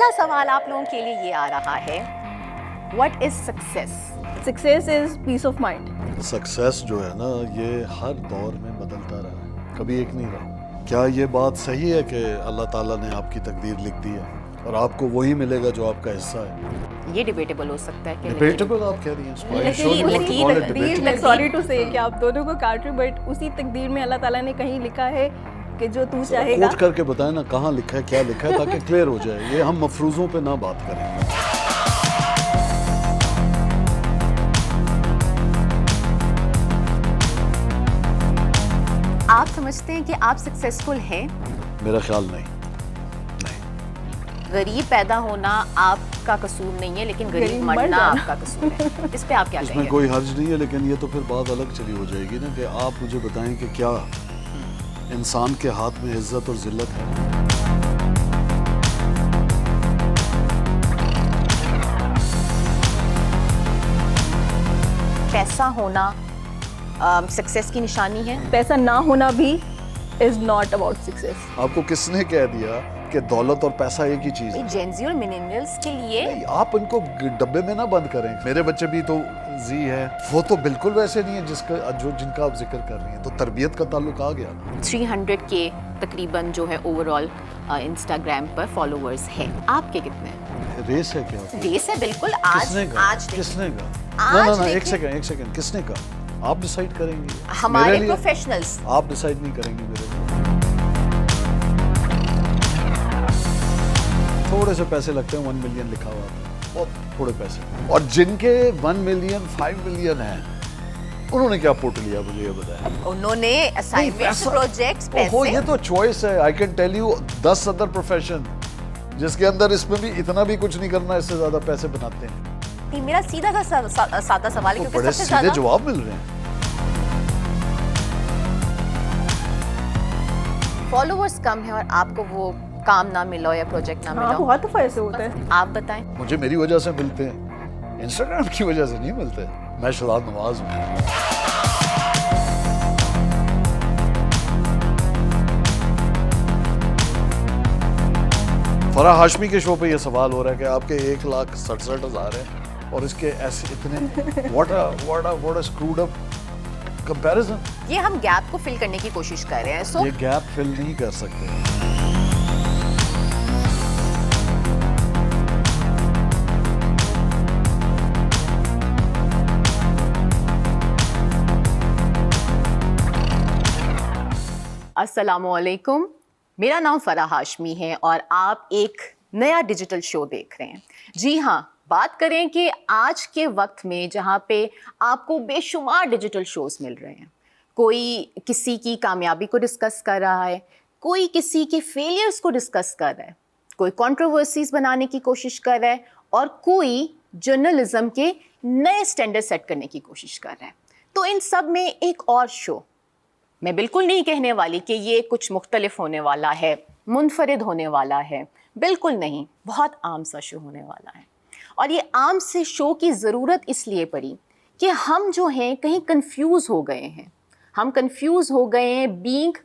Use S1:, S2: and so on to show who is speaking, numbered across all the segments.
S1: پہلا سوال آپ لوگوں کے لیے یہ آ رہا ہے، what is success?
S2: Success is peace of mind.
S3: Success جو ہے نا یہ ہر دور میں بدلتا رہا ہے، کبھی ایک نہیں رہا. کیا یہ بات صحیح ہے کہ اللہ تعالیٰ نے آپ کی تقدیر لکھ دی ہے اور آپ کو وہی ملے گا جو آپ کا حصہ ہے؟
S1: یہ ڈیبیٹیبل ہو سکتا ہے کہ
S3: ڈیبیٹیبل آپ کہہ رہی ہیں.
S2: سوری ٹو سے کہ آپ دونوں کو کاٹ رہے، بٹ اسی تقدیر میں اللہ تعالیٰ نے کہیں لکھا ہے کہ جو تو چاہے گا.
S3: کوٹ کر کے بتائیں نا کہاں لکھا ہے، کیا لکھا ہے، تاکہ کلیئر ہو جائے. یہ ہم مفروضوں پہ نہ بات کریں.
S1: آپ سمجھتے ہیں کہ آپ سکسیسفل ہیں؟
S3: میرا خیال نہیں.
S1: غریب پیدا ہونا آپ کا قصور نہیں ہے، لیکن غریب مرنا آپ کا قصور ہے. اس پہ آپ کیا
S3: اس
S1: کہیں
S3: میں
S1: گے؟
S3: کوئی حرج نہیں ہے، لیکن یہ تو پھر بات الگ چلی ہو جائے گی نا کہ آپ مجھے بتائیں کہ کیا انسان کے ہاتھ میں عزت اور ذلت ہے؟
S1: پیسہ ہونا سکسیس کی نشانی ہے؟
S2: پیسہ نہ ہونا بھی از ناٹ اباؤٹ سکسیس.
S3: آپ کو کس نے کہہ دیا کہ دولت اور پیسہ ایک ہی چیز ہے؟
S1: جینزی اور ملینیلز کے لیے
S3: نہیں، آپ ان کو ڈبے میں نہ بند کریں. میرے بچے بھی تو زی ہے، وہ تو بالکل ویسے نہیں ہے جن کا آپ ذکر کر رہی ہیں. تو تربیت کا تعلق آ گیا.
S1: 300 کے تقریباً جو ہے اوور آل انسٹاگرام پر فالوورز ہیں. آپ کے کتنے ہیں؟
S3: ریس ہے کیا؟
S1: ریس ہے بالکل.
S3: کس نے کہا؟ کس نے کہا؟ نہ ایک سیکنڈ کس نے کہا؟ آپ ڈیسائیڈ کریں گے.
S1: ہمارے پروفیشنلز.
S3: آپ ڈیسائیڈ نہیں کریں گے میرے لیے. تھوڑے سے پیسے لگتے ہیں. 1 ملین لکھا ہوا تھا، بہت تھوڑے پیسے. اور جن کے 1 ملین 5 ملین ہیں انہوں نے کیا پوٹ لیا مجھے یہ بتائیں.
S1: انہوں نے اسائنمنٹس، پروجیکٹس،
S3: اوہو
S1: پیسے.
S3: یہ تو چوائس ہے. I can tell you 10 other profession جس کے اندر اس میں بھی اتنا بھی کچھ نہیں کرنا، اس سے زیادہ پیسے بناتے ہیں.
S1: میرا سیدھا سا سادہ سوال ہے،
S3: بڑے
S1: کیونکہ سب سے
S3: سیدھے
S1: زیادہ
S3: جواب مل رہے ہیں.
S1: فالوورز کم ہیں اور آپ کو وہ کام نہ ملا یا پروجیکٹ نہ ملا.
S2: بہت دفعہ ایسے ہوتا ہے.
S1: آپ بتائیں.
S3: مجھے میری وجہ سے ملتے ہیں، انسٹاگرام کی وجہ سے نہیں ملتے. میں شہزاد نواز ہوں. فرح ہاشمی کے شو پہ یہ سوال ہو رہا ہے کہ آپ کے 1,67,000 ہیں اور اس کے ایسے اتنے what a screwed up comparison.
S1: یہ ہم گیپ کو فل کرنے کی کوشش کر رہے ہیں. سو
S3: یہ گیپ فل نہیں کر سکتے.
S1: السلام علیکم، میرا نام فرح ہاشمی ہے اور آپ ایک نیا ڈیجیٹل شو دیکھ رہے ہیں. جی ہاں، بات کریں کہ آج کے وقت میں جہاں پہ آپ کو بے شمار ڈیجیٹل شوز مل رہے ہیں، کوئی کسی کی کامیابی کو ڈسکس کر رہا ہے، کوئی کسی کے فیلیئرز کو ڈسکس کر رہا ہے، کوئی کنٹروورسیز بنانے کی کوشش کر رہا ہے اور کوئی جرنلزم کے نئے اسٹینڈرڈ سیٹ کرنے کی کوشش کر رہا ہے. تو ان سب میں ایک اور شو، میں بالکل نہیں کہنے والی کہ یہ کچھ مختلف ہونے والا ہے، منفرد ہونے والا ہے، بالکل نہیں، بہت عام سا شو ہونے والا ہے. اور یہ عام سے شو کی ضرورت اس لیے پڑی کہ ہم جو ہیں کہیں کنفیوز ہو گئے ہیں. ہم کنفیوز ہو گئے ہیں بینگ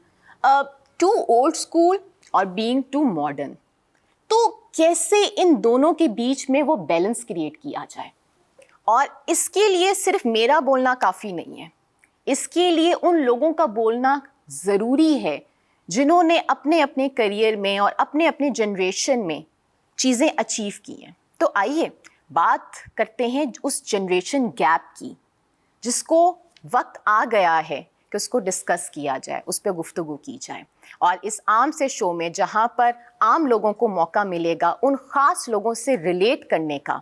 S1: ٹو اولڈ اسکول اور بینگ ٹو ماڈرن. تو کیسے ان دونوں کے بیچ میں وہ بیلنس کریٹ کیا جائے؟ اور اس کے لیے صرف میرا بولنا کافی نہیں ہے، اس کے لیے ان لوگوں کا بولنا ضروری ہے جنہوں نے اپنے اپنے کریئر میں اور اپنے اپنے جنریشن میں چیزیں اچیو کی ہیں. تو آئیے بات کرتے ہیں اس جنریشن گیپ کی، جس کو وقت آ گیا ہے کہ اس کو ڈسکس کیا جائے، اس پہ گفتگو کی جائے. اور اس عام سے شو میں جہاں پر عام لوگوں کو موقع ملے گا ان خاص لوگوں سے ریلیٹ کرنے کا،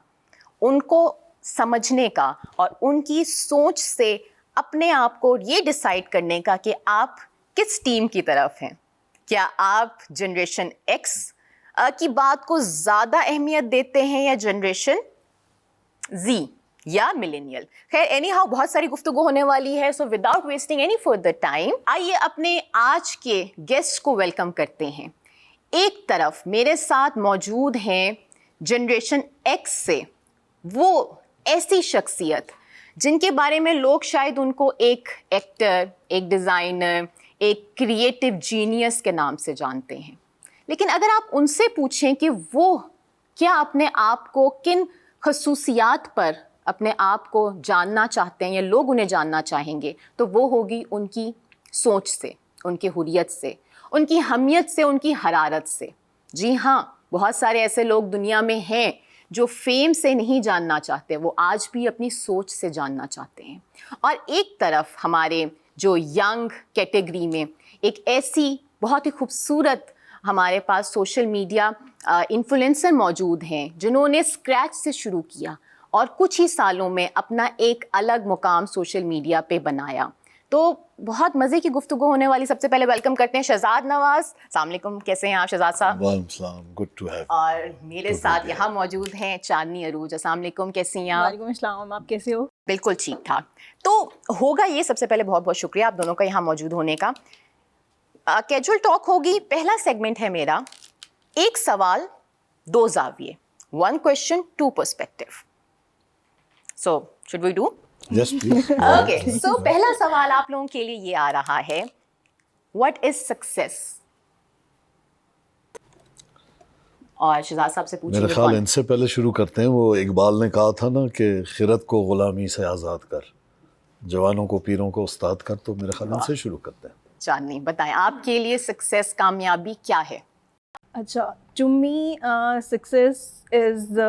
S1: ان کو سمجھنے کا اور ان کی سوچ سے اپنے آپ کو یہ ڈیسائیڈ کرنے کا کہ آپ کس ٹیم کی طرف ہیں. کیا آپ جنریشن ایکس کی بات کو زیادہ اہمیت دیتے ہیں یا جنریشن زی یا ملینیل؟ خیر اینی ہاؤ بہت ساری گفتگو ہونے والی ہے. So without wasting any further time آئیے اپنے آج کے گیسٹ کو ویلکم کرتے ہیں. ایک طرف میرے ساتھ موجود ہیں جنریشن ایکس سے وہ ایسی شخصیت جن کے بارے میں لوگ شاید ان کو ایک ایکٹر، ایک ڈیزائنر، ایک کریٹو جینیس کے نام سے جانتے ہیں. لیکن اگر آپ ان سے پوچھیں کہ وہ کیا اپنے آپ کو کن خصوصیات پر اپنے آپ کو جاننا چاہتے ہیں یا لوگ انہیں جاننا چاہیں گے، تو وہ ہوگی ان کی سوچ سے، ان کی حریت سے، ان کی حمیت سے، ان کی حرارت سے. جی ہاں، بہت سارے ایسے لوگ دنیا میں ہیں جو فیم سے نہیں جاننا چاہتے، وہ آج بھی اپنی سوچ سے جاننا چاہتے ہیں. اور ایک طرف ہمارے جو ینگ کیٹیگری میں ایک ایسی بہت ہی خوبصورت ہمارے پاس سوشل میڈیا انفلوئنسر موجود ہیں جنہوں نے اسکریچ سے شروع کیا اور کچھ ہی سالوں میں اپنا ایک الگ مقام سوشل میڈیا پہ بنایا. تو بہت مزے کی گفتگو ہونے والی. سب سے پہلے ویلکم کرتے ہیں شہزاد نواز. السلام علیکم، کیسے ہیں آپ شہزاد صاحب؟
S3: وعلیکم السلام، گڈ ٹو ہیو.
S1: اور میرے ساتھ یہاں موجود ہیں چاندنی عروج. السلام علیکم، کیسی ہیں آپ؟
S2: وعلیکم السلام، آپ کیسے ہو؟
S1: بالکل ٹھیک ٹھاک. تو ہوگا یہ، سب سے پہلے بہت بہت شکریہ آپ دونوں کا یہاں موجود ہونے کا. کیجول ٹاک ہوگی. پہلا سیگمنٹ ہے میرا، ایک سوال دو زاویے، one question two perspective. So should we do?
S3: Yes please.
S1: Okay, so پہلا سوال آپ لوگوں کے لیے یہ آ رہا ہے، واٹ از سکسیس؟ اور شہزاد صاحب سے پوچھیں
S3: میرے
S1: گے.
S3: خیال ان سے پہلے شروع کرتے ہیں. وہ اقبال نے کہا تھا نا کہ خرد کو غلامی سے آزاد کر، جوانوں کو پیروں کو استاد کر. تو میرے خیال ان سے شروع کرتے ہیں.
S1: چاندنی بتائیں آپ کے لیے سکسیس، کامیابی کیا ہے؟
S2: اچھا، ٹو می سکسیس از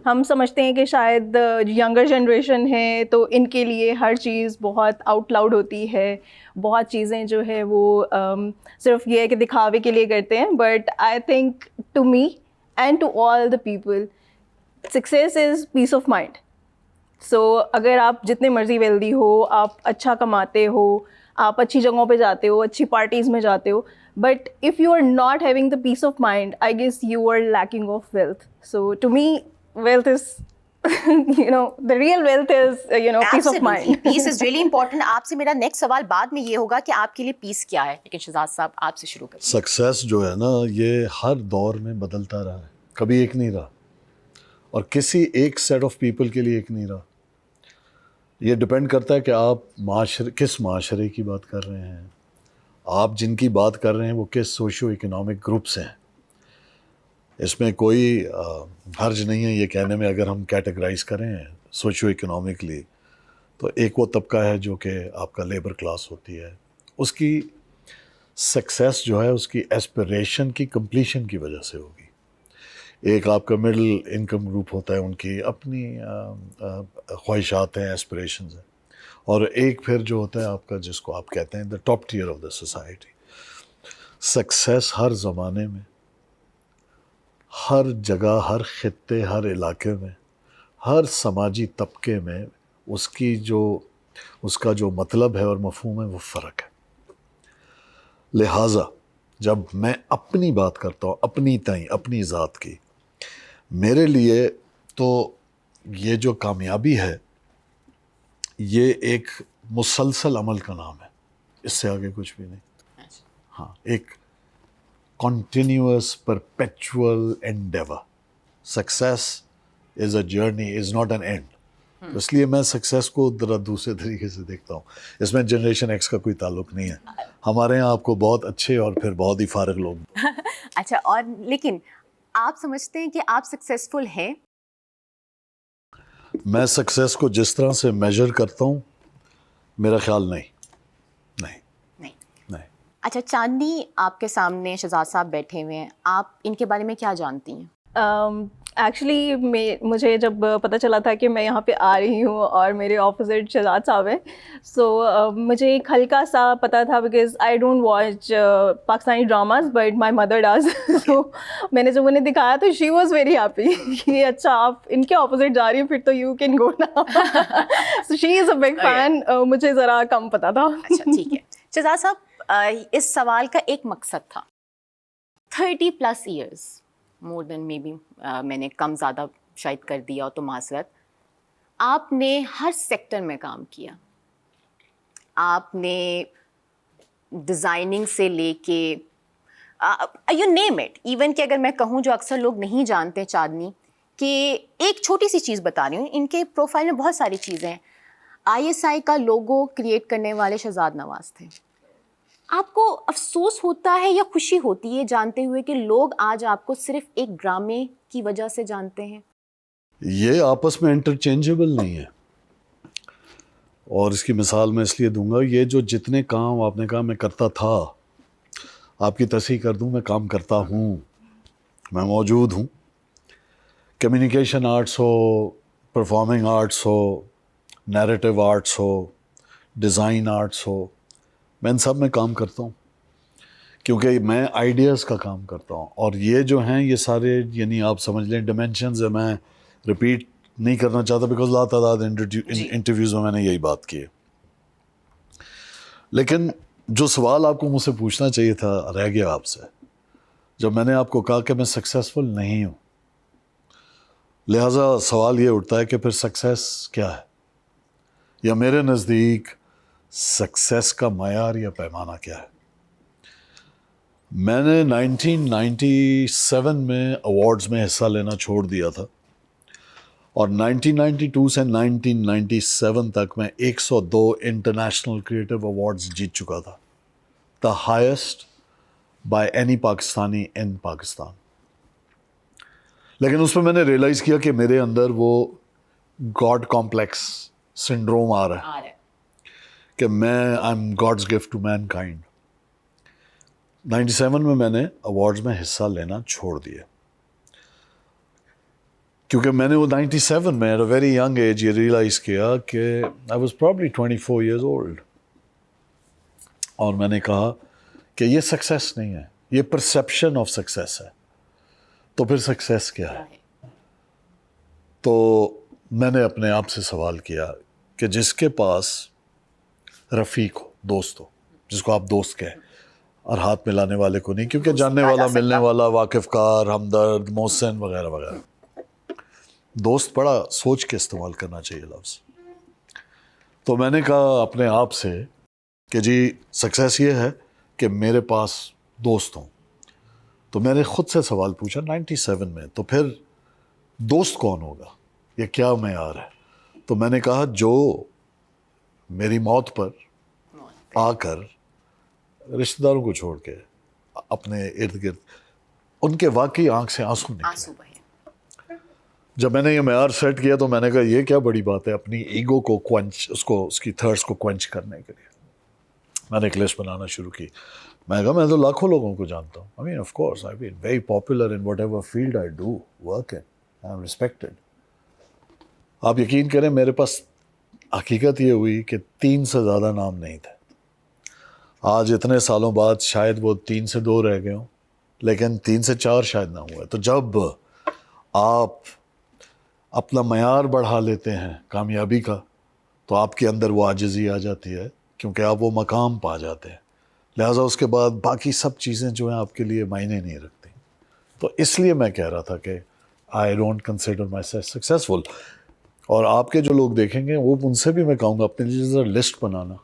S2: ہم سمجھتے ہیں کہ شاید ینگر جنریشن ہے تو ان کے لیے ہر چیز بہت آؤٹ لاؤڈ ہوتی ہے، بہت چیزیں جو ہے وہ صرف یہ ہے کہ دکھاوے کے لیے کرتے ہیں. But I think to me and to all the people success is peace of mind. So اگر آپ جتنے مرضی ویلدی ہو، آپ اچھا کماتے ہو، آپ اچھی جگہوں پہ جاتے ہو، اچھی پارٹیز میں جاتے ہو، but if you are not having the peace of mind, I guess you are lacking of wealth. So to me wealth is the real wealth is peace of mind.
S1: Peace is really important. آپ سے میرا next سوال بعد میں یہ ہوگا کہ آپ کے لیے پیس کیا ہے، لیکن شہزاد صاحب آپ سے شروع کریں.
S3: سکسیس جو ہے نا، یہ ہر دور میں بدلتا رہا ہے، کبھی ایک نہیں رہا، اور کسی ایک سیٹ آف پیپل کے لیے ایک نہیں رہا. یہ ڈپینڈ کرتا ہے کہ آپ کس معاشرے کی بات کر رہے ہیں، آپ جن کی بات کر رہے ہیں وہ کس سوشو اکنامک گروپ سے ہیں. اس میں کوئی حرج نہیں ہے یہ کہنے میں، اگر ہم کیٹیگرائز کریں سوشو اکنامکلی، تو ایک وہ طبقہ ہے جو کہ آپ کا لیبر کلاس ہوتی ہے، اس کی سکسیس جو ہے اس کی ایسپریشن کی کمپلیشن کی وجہ سے ہوگی. ایک آپ کا مڈل انکم گروپ ہوتا ہے، ان کی اپنی خواہشات ہیں، ایسپریشنز ہیں. اور ایک پھر جو ہوتا ہے آپ کا، جس کو آپ کہتے ہیں the top tier of the society. Success ہر زمانے میں، ہر جگہ، ہر خطے، ہر علاقے میں، ہر سماجی طبقے میں اس کا جو مطلب ہے اور مفہوم ہے وہ فرق ہے. لہٰذا جب میں اپنی بات کرتا ہوں، اپنی تئیں، اپنی ذات کی، میرے لیے تو یہ جو کامیابی ہے یہ ایک مسلسل عمل کا نام ہے، اس سے آگے کچھ بھی نہیں. ہاں، ایک continuous perpetual endeavor. Success is a journey, is not an end. اس لیے میں سکسیس کو ذرا دوسرے طریقے سے دیکھتا ہوں. اس میں جنریشن ایکس کا کوئی تعلق نہیں ہے. ہمارے یہاں آپ کو بہت اچھے اور پھر بہت ہی فارغ لوگ.
S1: اچھا، اور لیکن آپ سمجھتے ہیں کہ آپ سکسیزفل ہیں؟
S3: میں سکسیس کو جس طرح سے میجر کرتا ہوں، میرا خیال نہیں.
S1: اچھا، چاندنی آپ کے سامنے شہزاد صاحب بیٹھے ہوئے ہیں، آپ ان کے بارے میں کیا جانتی ہیں؟
S2: ایکچولی مجھے جب پتہ چلا تھا کہ میں یہاں پہ آ رہی ہوں اور میرے اپوزٹ شہزاد صاحب ہیں، سو مجھے ایک ہلکا سا پتہ تھا، because I don't watch Pakistani dramas but my mother does. So میں نے جب انہیں دکھایا تو شی واز ویری ہیپی کہ اچھا آپ ان کے اپوزٹ جا رہی ہیں، پھر تو یو کین گو نا. سو شی از اے بگ فین. مجھے ذرا کم پتہ تھا.
S1: اچھا ٹھیک ہے. شہزاد صاحب، اس سوال کا ایک مقصد تھا. 30+ years, more then may be, میں نے کم زیادہ شاید کر دیا ہو تو معذرت. آپ نے ہر سیکٹر میں کام کیا. آپ نے ڈیزائننگ سے لے کے یو نیم اٹ، ایون کہ اگر میں کہوں جو اکثر لوگ نہیں جانتے چاندنی، کہ ایک چھوٹی سی چیز بتا رہی ہوں، ان کے پروفائل میں بہت ساری چیزیں ہیں. ISI کا لوگو کریٹ کرنے والے شہزاد نواز تھے. آپ کو افسوس ہوتا ہے یا خوشی ہوتی ہے جانتے ہوئے کہ لوگ آج آپ کو صرف ایک ڈرامے کی وجہ سے جانتے ہیں؟
S3: یہ آپس میں انٹرچینجبل نہیں ہے. اور اس کی مثال میں اس لیے دوں گا, یہ جو جتنے کام آپ نے کہا میں کرتا تھا, آپ کی تصحیح کر دوں, میں کام کرتا ہوں, میں موجود ہوں. کمیونیکیشن آرٹس ہو, پرفارمنگ آرٹس ہو, نیریٹو آرٹس ہو, ڈیزائن آرٹس ہو, میں ان سب میں کام کرتا ہوں, کیونکہ میں آئیڈیاز کا کام کرتا ہوں. اور یہ جو ہیں یہ سارے, یعنی آپ سمجھ لیں ڈیمینشنز ہیں. میں ریپیٹ نہیں کرنا چاہتا بیکاز لا تعداد انٹرویوز میں میں نے یہی بات کی ہے. لیکن جو سوال آپ کو مجھ سے پوچھنا چاہیے تھا رہ گیا آپ سے, جب میں نے آپ کو کہا کہ میں سکسیزفل نہیں ہوں, لہٰذا سوال یہ اٹھتا ہے کہ پھر سکسیس کیا ہے, یا میرے نزدیک سکسیس کا معیار یا پیمانہ کیا ہے. میں نے 1997 میں ایوارڈز میں حصہ لینا چھوڑ دیا تھا, اور 1992 سے 1997 تک میں 102 انٹرنیشنل کریٹو ایوارڈز جیت چکا تھا, the highest by any Pakistani in Pakistan. لیکن اس میں نے ریئلائز کیا کہ میرے اندر وہ گاڈ کمپلیکس سنڈروم آ رہا ہے کہ میں I am God's gift to mankind. 97 میں نے ایوارڈز میں حصہ لینا چھوڑ دیا, کیونکہ میں نے وہ 97 میں at a very young age یہ ریئلائز کیا کہ I was probably 24 years old, اور میں نے کہا کہ یہ سکسیس نہیں ہے, یہ پرسیپشن آف سکسیس ہے. تو پھر سکسیس کیا ہے؟ تو میں نے اپنے آپ سے سوال کیا کہ جس کے پاس رفیق ہو, دوست ہو, جس کو آپ دوست کہیں, اور ہاتھ ملانے والے کو نہیں, کیونکہ جاننے والا, ملنے والا, واقف کار, ہمدرد, محسن وغیرہ وغیرہ. دوست بڑا سوچ کے استعمال کرنا چاہیے لفظ. تو میں نے کہا اپنے آپ سے کہ جی سکسیس یہ ہے کہ میرے پاس دوست ہوں. تو میں نے خود سے سوال پوچھا 97 میں, تو پھر دوست کون ہوگا, یہ کیا معیار ہے؟ تو میں نے کہا جو میری موت پر آ کر رشتہ داروں کو چھوڑ کے اپنے ارد گرد, ان کے واقعی آنکھ سے آنسو نکلے. جب میں نے یہ معیار سیٹ کیا تو میں نے کہا یہ کیا بڑی بات ہے, اپنی ایگو کو کوئنچ, اس کی تھرس کو کوئنچ کرنے کے لیے میں نے ایک لسٹ بنانا شروع کی. میں کہا میں تو لاکھوں لوگوں کو جانتا ہوں. I mean of course I've been very popular in whatever field I do work in. I'm respected. آپ یقین کریں میرے پاس حقیقت یہ ہوئی کہ 3 سے زیادہ نام نہیں تھے. آج اتنے سالوں بعد شاید وہ 3 سے 2 رہ گئے ہوں, لیکن 3 سے 4 شاید نہ ہوئے. تو جب آپ اپنا معیار بڑھا لیتے ہیں کامیابی کا, تو آپ کے اندر وہ عاجزی آ جاتی ہے, کیونکہ آپ وہ مقام پا جاتے ہیں. لہٰذا اس کے بعد باقی سب چیزیں جو ہیں آپ کے لیے معنی نہیں رکھتی. تو اس لیے میں کہہ رہا تھا کہ I don't consider my self successful. اور آپ کے جو لوگ دیکھیں گے وہ ان سے بھی میں کہوں گا اپنے لیے ذرا لسٹ بنانا,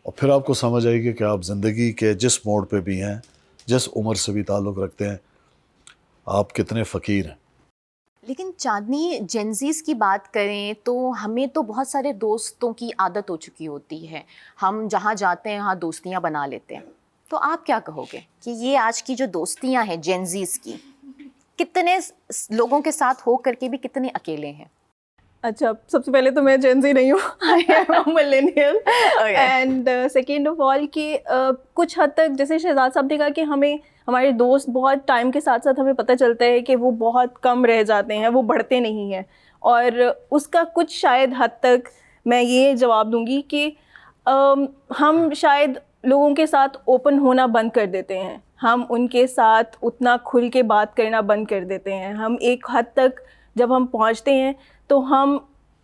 S3: اور پھر آپ کو سمجھ آئے گی کہ آپ زندگی کے جس موڑ پہ بھی ہیں, جس عمر سے بھی تعلق رکھتے ہیں, آپ کتنے فقیر ہیں.
S1: لیکن چاندنی, جینزیز کی بات کریں تو ہمیں تو بہت سارے دوستوں کی عادت ہو چکی ہوتی ہے, ہم جہاں جاتے ہیں وہاں دوستیاں بنا لیتے ہیں. تو آپ کیا کہو گے کہ یہ آج کی جو دوستیاں ہیں جینزیز کی, کتنے لوگوں کے ساتھ ہو کر کے بھی کتنے اکیلے ہیں؟
S2: اچھا, سب سے پہلے تو میں جینزی نہیں ہوں, I am a ملینیل. And second of all کہ کچھ حد تک جیسے شہزاد صاحب نے کہا کہ ہمیں ہمارے دوست بہت ٹائم کے ساتھ ساتھ ہمیں پتہ چلتا ہے کہ وہ بہت کم رہ جاتے ہیں, وہ بڑھتے نہیں ہیں. اور اس کا کچھ شاید حد تک میں یہ جواب دوں گی کہ ہم شاید لوگوں کے ساتھ اوپن ہونا بند کر دیتے ہیں, ہم ان کے ساتھ اتنا کھل کے بات کرنا بند کر دیتے ہیں. ہم ایک حد تک جب ہم پہنچتے ہیں تو ہم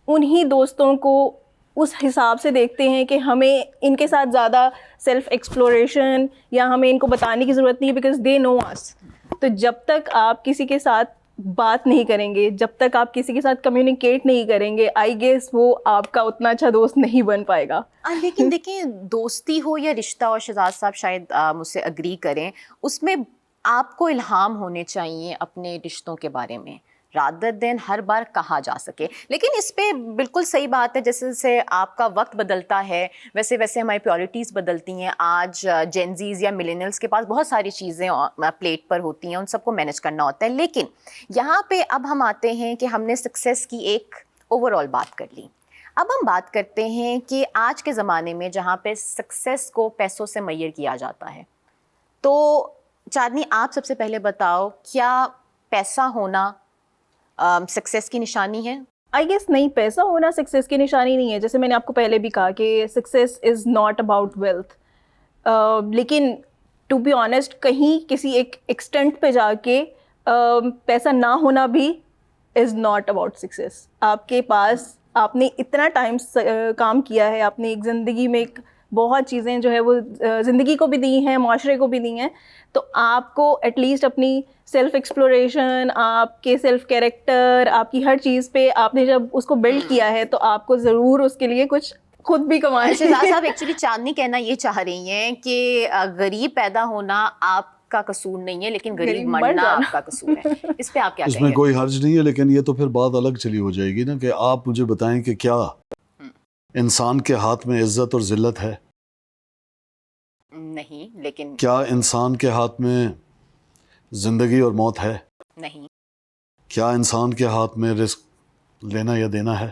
S2: انہی دوستوں کو اس حساب سے دیکھتے ہیں کہ ہمیں ان کے ساتھ زیادہ سیلف ایکسپلوریشن یا ہمیں ان کو بتانے کی ضرورت نہیں ہے, بیکاز دے نو اس. تو جب تک آپ کسی کے ساتھ بات نہیں کریں گے, جب تک آپ کسی کے ساتھ کمیونیکیٹ نہیں کریں گے, آئی گیس وہ آپ کا اتنا اچھا دوست نہیں بن پائے گا.
S1: لیکن دیکھیں, دوستی ہو یا رشتہ, اور شہزاد صاحب شاید مجھ سے اگری کریں, اس میں آپ کو الہام ہونے چاہیے اپنے رشتوں کے بارے میں. رادر دین ہر بار کہا جا سکے. لیکن اس پہ بالکل صحیح بات ہے, جیسے جیسے آپ کا وقت بدلتا ہے ویسے ویسے ہماری پریورٹیز بدلتی ہیں. آج جینزیز یا ملینیلس کے پاس بہت ساری چیزیں پلیٹ پر ہوتی ہیں, ان سب کو مینیج کرنا ہوتا ہے. لیکن یہاں پہ اب ہم آتے ہیں کہ ہم نے سکسیس کی ایک اوور آل بات کر لی. اب ہم بات کرتے ہیں کہ آج کے زمانے میں جہاں پہ سکسیس کو پیسوں سے میئر کیا جاتا ہے, تو چاندنی آپ سب سے پہلے بتاؤ, کیا پیسہ ہونا سکسیس کی نشانی ہے؟
S2: آئی گیس نہیں, پیسہ ہونا سکسیس کی نشانی نہیں ہے. جیسے میں نے آپ کو پہلے بھی کہا کہ success is not about wealth. لیکن ٹو بی آنیسٹ کہیں کسی ایک ایکسٹینٹ پہ جا کے پیسہ نہ ہونا بھی از ناٹ اباؤٹ سکسیس. آپ کے پاس آپ نے اتنا ٹائم کام کیا ہے, آپ نے ایک زندگی میں ایک بہت چیزیں جو ہے وہ زندگی کو بھی دی ہیں, معاشرے کو بھی دی ہیں, تو آپ کو ایٹ لیسٹ اپنی سیلف ایکسپلوریشن, آپ کے سیلف کیریکٹر, آپ کی ہر چیز پہ آپ نے جب اس کو بلڈ کیا ہے تو آپ کو ضرور اس کے لیے کچھ خود بھی کمانا.
S1: شہزاد صاحب ایکچولی چاندنی کہنا یہ چاہ رہی ہیں کہ غریب پیدا ہونا آپ کا قصور نہیں ہے, لیکن غریب مرنا آپ کا قصور ہے. اس پہ آپ کیا کہیں گے؟
S3: اس میں کوئی حرج نہیں ہے, لیکن یہ تو پھر بات الگ چلی ہو جائے گی نا کہ آپ مجھے بتائیں کہ کیا انسان کے ہاتھ میں عزت اور ذلت ہے؟
S1: نہیں. لیکن
S3: کیا انسان کے ہاتھ میں زندگی اور موت ہے؟
S1: نہیں.
S3: کیا انسان کے ہاتھ میں رزق لینا یا دینا ہے؟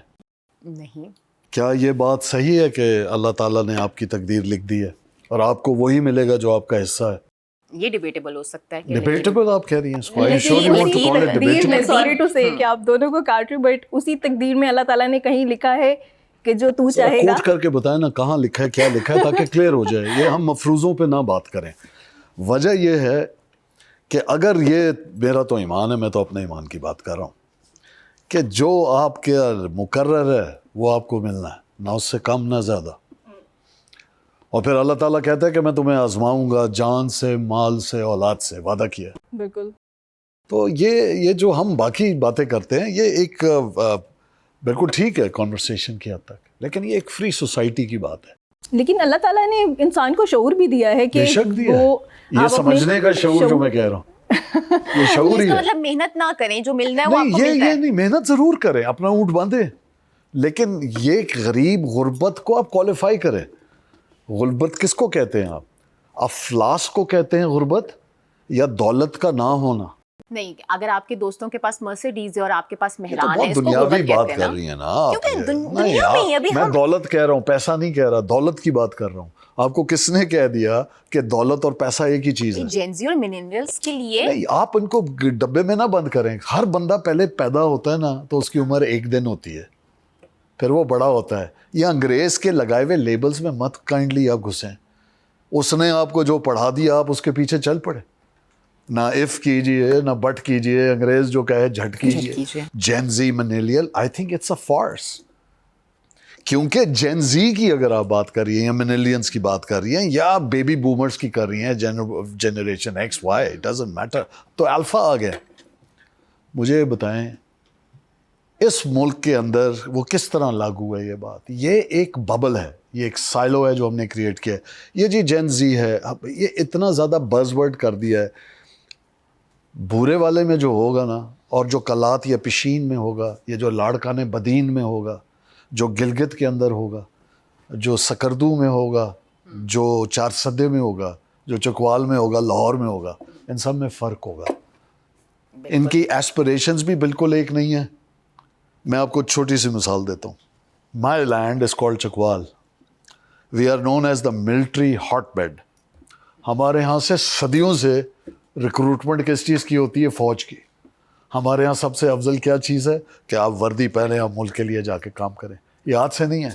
S1: نہیں.
S3: کیا یہ بات صحیح ہے کہ اللہ تعالیٰ نے آپ کی تقدیر لکھ دی ہے اور آپ کو وہی ملے گا جو آپ کا حصہ ہے؟
S1: یہ ڈیبیٹیبل ہو سکتا ہے.
S3: ڈیبیٹیبل آپ کہہ رہی ہیں اس کو. Are you sure you want to call it debatable?
S2: Sorry to say کہ آپ دونوں کو کاٹ رہی, بٹ اسی تقدیر میں اللہ تعالیٰ نے کہیں لکھا ہے کہ جو تو چاہے گا.
S3: کوٹ کر کے بتائیں نا کہاں لکھا ہے, کیا لکھا ہے, تاکہ کلیئر ہو جائے. یہ ہم مفروضوں پہ نہ بات کریں. وجہ یہ ہے کہ اگر یہ میرا تو ایمان ہے, میں تو اپنے ایمان کی بات کر رہا ہوں, کہ جو آپ کے مقرر ہے وہ آپ کو ملنا ہے, نہ اس سے کم نہ زیادہ. اور پھر اللہ تعالیٰ کہتا ہے کہ میں تمہیں آزماؤں گا جان سے, مال سے, اولاد سے, وعدہ کیا ہے.
S2: بالکل.
S3: تو یہ جو ہم باقی باتیں کرتے ہیں یہ ایک بالکل ٹھیک ہے کنورسیشن کی حد تک, لیکن یہ ایک فری سوسائٹی کی بات ہے.
S2: لیکن اللہ تعالیٰ نے انسان کو شعور بھی دیا ہے کہ
S3: بے شک دیا ہے, یہ سمجھنے کا شعور جو میں کہہ رہا ہوں, یہ شعور ہی ہے.
S1: مطلب محنت نہ کریں, جو ملنا ہے وہ آپ
S3: نہیں,
S1: کو ملتا ہے.
S3: یہ نہیں, محنت ضرور کریں, اپنا اونٹ باندھیں, لیکن یہ غریب غربت کو آپ کوالیفائی کریں. غربت کس کو کہتے ہیں آپ؟ افلاس کو کہتے ہیں غربت, یا دولت کا نہ ہونا؟
S1: نہیں, اگر آپ کے دوستوں کے پاس مرسیڈیز ہے اور آپ کے پاس
S3: تو
S1: مہران ہے,
S3: بہت
S1: اس کو
S3: دنیاوی
S1: غربت
S3: بات
S1: کہتے
S3: کر
S1: ہیں
S3: رہی ہیں نا
S1: نا,
S3: آپ.
S1: کیونکہ
S3: نہیں,
S1: دنیا میں ہی ابھی
S3: میں
S1: ہم
S3: دولت کہہ رہا ہوں, پیسہ نہیں کہہ رہا, دولت کی بات کر رہا ہوں. آپ کو کس نے کہہ دیا کہ دولت اور پیسہ ایک ہی چیز ہے؟
S1: جینزی اور ملینیلز کے لیے
S3: نہیں, آپ ان کو ڈبے میں نہ بند کریں. ہر بندہ پہلے پیدا ہوتا ہے نا تو اس کی عمر 1 دن ہوتی ہے, پھر وہ بڑا ہوتا ہے. یہ انگریز کے لگائے ہوئے لیبلز میں مت کائنڈلی آپ گھسیں. اس نے آپ کو جو پڑھا دیا آپ اس کے پیچھے چل پڑے. نہ اف کیجئے نہ بٹ کیجئے, انگریز جو کہے جھٹ کیجئے. Gen Z millennial, I think it's a farce. کیونکہ جین زی کی اگر آپ بات کر رہی ہیں یا ملیلینس کی بات کر رہی ہیں یا بیبی بومرز کی کر رہی ہیں, generation X Y, it doesn't matter, تو الفا آ گیا. مجھے بتائیں اس ملک کے اندر وہ کس طرح لاگو ہے یہ بات؟ یہ ایک ببل ہے, یہ ایک سائلو ہے جو ہم نے کریٹ کیا ہے. یہ جی جین زی ہے, یہ اتنا زیادہ بز ورڈ کر دیا ہے. بورے والے میں جو ہوگا نا, اور جو کلات یا پشین میں ہوگا, یہ جو لاڑکانے بدین میں ہوگا, جو گلگت کے اندر ہوگا, جو سکردو میں ہوگا, جو چارسدے میں ہوگا, جو چکوال میں ہوگا, لاہور میں ہوگا, ان سب میں فرق ہوگا. ان کی ایسپریشنز بھی بالکل ایک نہیں ہیں. میں آپ کو چھوٹی سی مثال دیتا ہوں. My land is called Chakwal. We are known as the military hotbed. ہمارے ہاں سے صدیوں سے ریکروٹمنٹ کس چیز کی ہوتی ہے؟ فوج کی. ہمارے ہاں سب سے افضل کیا چیز ہے کہ آپ وردی پہلے آپ ملک کے لیے جا کے کام کریں. یہ آج سے نہیں ہے,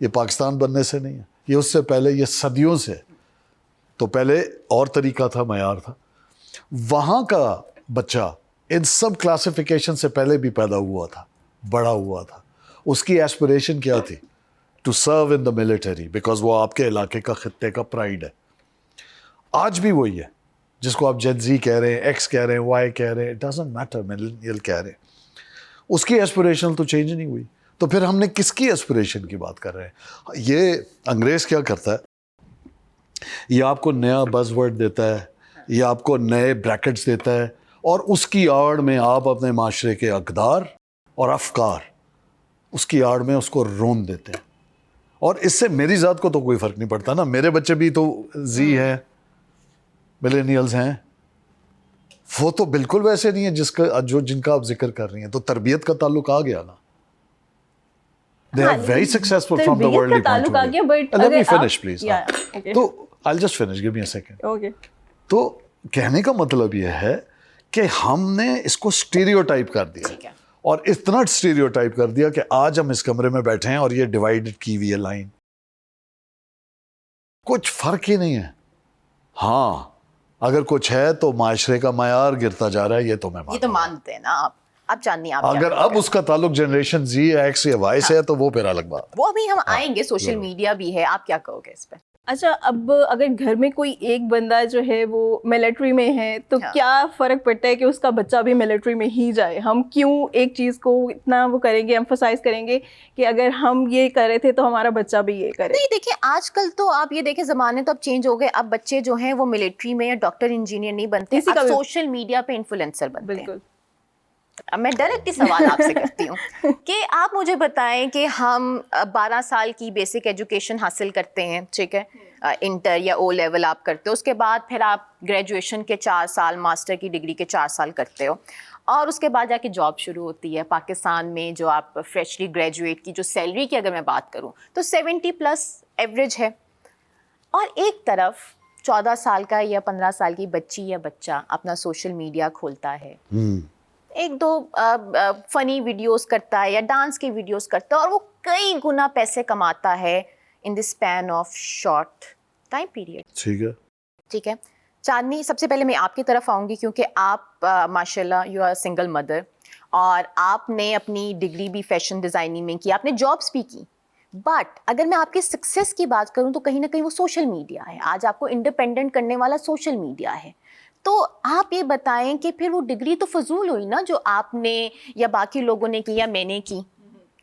S3: یہ پاکستان بننے سے نہیں ہے, یہ اس سے پہلے, یہ صدیوں سے. تو پہلے اور طریقہ تھا, معیار تھا. وہاں کا بچہ ان سب کلاسیفیکیشن سے پہلے بھی پیدا ہوا تھا, بڑا ہوا تھا. اس کی ایسپریشن کیا تھی؟ To serve in the military, because وہ آپ کے علاقے کا, خطے کا پرائڈ ہے. آج بھی وہی ہے, جس کو آپ جین زی کہہ رہے ہیں, ایکس کہہ رہے ہیں, وائی کہہ رہے ہیں, اٹ ڈزنٹ میٹر, ملینیل کہہ رہے ہیں. اس کی ایسپریشن تو چینج نہیں ہوئی. تو پھر ہم نے کس کی ایسپریشن کی بات کر رہے ہیں؟ یہ انگریز کیا کرتا ہے, یہ آپ کو نیا بز ورڈ دیتا ہے, یہ آپ کو نئے بریکٹس دیتا ہے, اور اس کی آڑ میں آپ اپنے معاشرے کے اقدار اور افکار اس کی آڑ میں اس کو رون دیتے ہیں. اور اس سے میری ذات کو تو کوئی فرق نہیں پڑتا نا, میرے بچے بھی تو زی ہیں, ملینیلز ہیں, وہ تو بالکل ویسے نہیں ہے جن کا آپ ذکر کر رہی ہیں. تو تربیت کا تعلق آ گیا نا. They are very successful from the worldly point of view. Let me finish, please. تو I'll just finish. Give me a second.
S2: Okay.
S3: تو کہنے کا مطلب یہ ہے کہ ہم نے اس کو اسٹیریوٹائپ کر دیا, اور اتنا اسٹیریوٹائپ کر دیا کہ آج ہم اس کمرے میں بیٹھے ہیں اور یہ ڈیوائیڈڈ کی ہوئی ہے لائن. کچھ فرق ہی نہیں ہے. ہاں اگر کچھ ہے تو معاشرے کا معیار گرتا جا رہا ہے, یہ تو میں
S1: یہ تو مانتے ہیں نا آپ جاننی آپ
S3: اگر اب اس کا تعلق جنریشن زی ایکس یا وائی سے ہے تو وہ پھر الگ بات.
S1: وہ بھی ہم آئیں گے, سوشل میڈیا بھی ہے, آپ کیا کہو گے اس پہ؟
S2: اچھا, اب اگر گھر میں کوئی ایک بندہ جو ہے وہ ملٹری میں ہے تو کیا فرق پڑتا ہے کہ اس کا بچہ بھی ملٹری میں ہی جائے؟ ہم کیوں ایک چیز کو اتنا وہ کریں گے, ایمفسائز کریں گے کہ اگر ہم یہ کر رہے تھے تو ہمارا بچہ بھی یہ کرے؟
S1: نہیں دیکھیں, آج کل تو آپ یہ دیکھیں زمانے تو اب چینج ہو گئے. اب بچے جو ہیں وہ ملٹری میں یا ڈاکٹر انجینئر نہیں بنتے, اب سوشل میڈیا پہ انفلوئنسر بنتے ہیں.
S2: بالکل.
S1: اب میں ڈائریکٹ سوال آپ سے کرتی ہوں کہ آپ مجھے بتائیں کہ ہم 12 سال کی بیسک ایجوکیشن حاصل کرتے ہیں, ٹھیک ہے, انٹر یا او لیول آپ کرتے ہو, اس کے بعد پھر آپ گریجویشن کے 4 سال, ماسٹر کی ڈگری کے 4 سال کرتے ہو, اور اس کے بعد جا کے جاب شروع ہوتی ہے. پاکستان میں جو آپ فریشلی گریجویٹ کی جو سیلری کی اگر میں بات کروں تو 70+ ایوریج ہے, اور ایک طرف 14 سال کا یا 15 سال کی بچی یا بچہ اپنا سوشل میڈیا کھولتا ہے, 1-2 فنی ویڈیوز کرتا ہے یا ڈانس کی ویڈیوز کرتا ہے, اور وہ کئی گنا پیسے کماتا ہے in the span of short time period. ٹھیک ہے چاندنی, سب سے پہلے میں آپ کی طرف آؤں گی کیونکہ آپ ماشاء اللہ یو آر سنگل مدر, اور آپ نے اپنی ڈگری بھی فیشن ڈیزائننگ میں کی, آپ نے جابس بھی کی. بٹ اگر میں آپ کی سکسیس کی بات کروں تو کہیں نہ کہیں وہ سوشل میڈیا ہے. آج آپ کو انڈیپینڈنٹ کرنے والا سوشل میڈیا ہے. تو آپ یہ بتائیں کہ پھر وہ ڈگری تو فضول ہوئی نا جو آپ نے یا باقی لوگوں نے کی یا میں نے کی,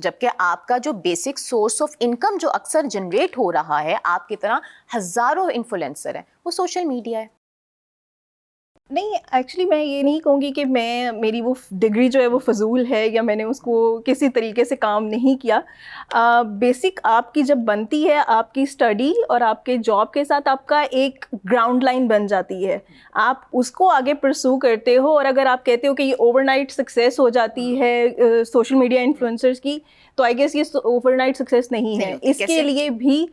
S1: جبکہ آپ کا جو بیسک سورس آف انکم جو اکثر جنریٹ ہو رہا ہے آپ کی طرح ہزاروں انفلوئنسر ہیں, وہ سوشل میڈیا ہے.
S2: نہیں, ایکچولی میں یہ نہیں کہوں گی کہ میری وہ ڈگری جو ہے وہ فضول ہے یا میں نے اس کو کسی طریقے سے کام نہیں کیا. بیسک آپ کی جب بنتی ہے, آپ کی اسٹڈی اور آپ کے جاب کے ساتھ آپ کا ایک گراؤنڈ لائن بن جاتی ہے, آپ اس کو آگے پرسو کرتے ہو. اور اگر آپ کہتے ہو کہ یہ اوور نائٹ سکسیس ہو جاتی ہے سوشل میڈیا انفلوئنسرز کی, تو آئی گیس یہ اوور نائٹ سکسیس نہیں ہے. اس کے لیے بھی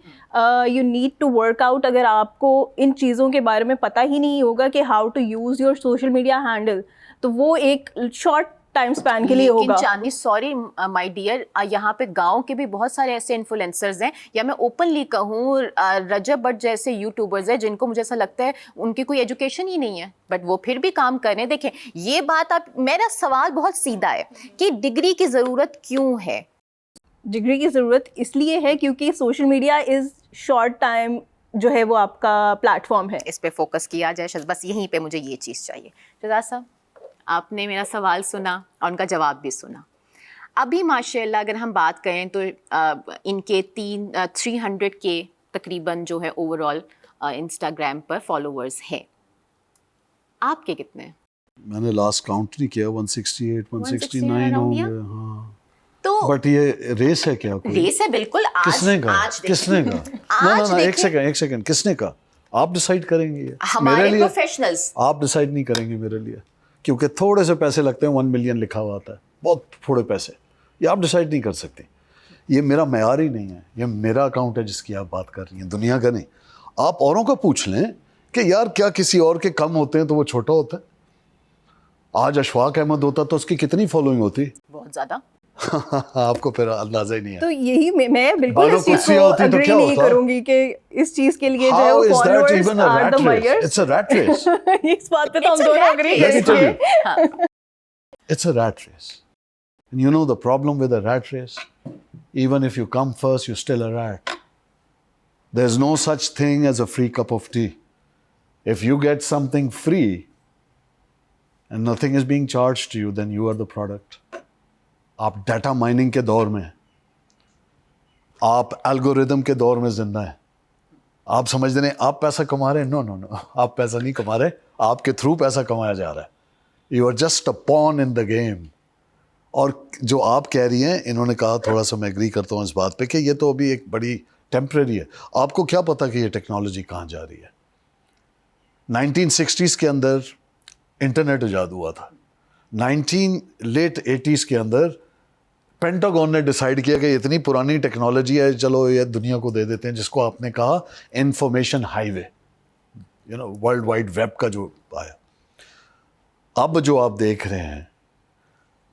S2: you need to work out. اگر آپ کو ان چیزوں کے بارے میں پتہ ہی نہیں ہوگا کہ how to use your social media handle, تو وہ ایک شارٹ ٹائم سپین کے لیے ہوگا.
S1: لیکن چاندنی سوری مائی ڈیئر, یہاں پہ گاؤں کے بھی بہت سارے ایسے انفلوئنسرز ہیں, یا میں اوپنلی کہوں رجب بٹ جیسے یوٹیوبرز ہیں جن کو مجھے ایسا لگتا ہے ان کی کوئی ایجوکیشن ہی نہیں ہے, بٹ وہ پھر بھی کام کر رہے ہیں. دیکھیں یہ بات, آپ میرا سوال بہت سیدھا ہے کہ ڈگری کی ضرورت کیوں ہے؟
S2: ڈگری کی ضرورت اس لیے ہے کیونکہ social media is short time جو ہے وہ آپ کا پلیٹ فارم ہے.
S1: اس پہ فوکس کیا جائے, بس یہیں پہ مجھے یہ چیز چاہیے. شہزاد صاحب, آپ نے میرا سوال سنا اور ان کا جواب بھی سنا. ابھی ماشاء اللہ اگر ہم بات کریں تو ان کے 300 کے تقریباً جو ہے اوور آل انسٹاگرام پر فالوورز ہیں. آپ کے کتنے ہیں؟
S3: میں نے لاسٹ کاؤنٹ نہیں کیا, 168 169 ہوں گے. ہاں,
S1: تو
S3: بٹ یہ ریس ہے کیا؟ کوئی
S1: ریس ہے بالکل.
S3: کس نے کہا؟ کس نے کہا؟ نہ ایک سیکنڈ, کس نے کہا؟ آپ ڈیسائیڈ کریں گے.
S1: ہمارے پروفیشنلز.
S3: آپ ڈیسائیڈ نہیں کریں گے میرے لیے, کیونکہ تھوڑے سے پیسے لگتے ہیں. 1 ملین لکھا ہوا آتا ہے, بہت تھوڑے پیسے. یہ آپ ڈیسائیڈ نہیں کر سکتے. یہ میرا معیار ہی نہیں ہے, یہ میرا اکاؤنٹ ہے جس کی آپ بات کر رہی ہیں, دنیا کا نہیں. آپ اوروں کا پوچھ لیں کہ یار کیا کسی اور کے کم ہوتے ہیں تو وہ چھوٹا ہوتا ہے؟ آج اشفاق احمد ہوتا تو اس کی کتنی فالوئنگ ہوتی؟
S1: بہت زیادہ.
S3: آپ کو پھر اندازہ ہی نہیں ہے.
S2: تو یہی میں بالکل اس چیز کو اگری نہیں کروں گی کہ اس چیز کے لیے جو ہے وہ followers are the mirrors.
S3: It's a rat race.
S2: اس بات پہ تو ہم دونوں اگری کریں گے.
S3: It's a rat race. And you know the problem with a rat race? Even if you come first, you're still a rat. There's no such thing as a free cup of tea. If you get something free and nothing is being charged to you, then you are the product. آپ data mining کے دور میں, آپ algorithm کے دور میں زندہ ہیں. آپ سمجھ رہے ہیں آپ پیسہ کما رہے ہیں؟ نو, آپ پیسہ نہیں کما رہے, آپ کے تھرو پیسہ کمایا جا رہا ہے. You are just a pawn in the game. اور جو آپ کہہ رہی ہیں, انہوں نے کہا, تھوڑا سا میں ایگری کرتا ہوں اس بات پہ کہ یہ تو ابھی ایک بڑی ٹیمپریری ہے. آپ کو کیا پتا کہ یہ ٹیکنالوجی کہاں جا رہی ہے؟ 1960s کے اندر انٹرنیٹ ایجاد ہوا تھا. لیٹ 80s کے اندر پینٹاگون نے ڈیسائیڈ کیا کہ اتنی پرانی ٹیکنالوجی ہے, چلو یہ دنیا کو دے دیتے ہیں, جس کو آپ نے کہا انفارمیشن ہائی وے, ورلڈ وائڈ ویب کا جو آیا. اب جو آپ دیکھ رہے ہیں,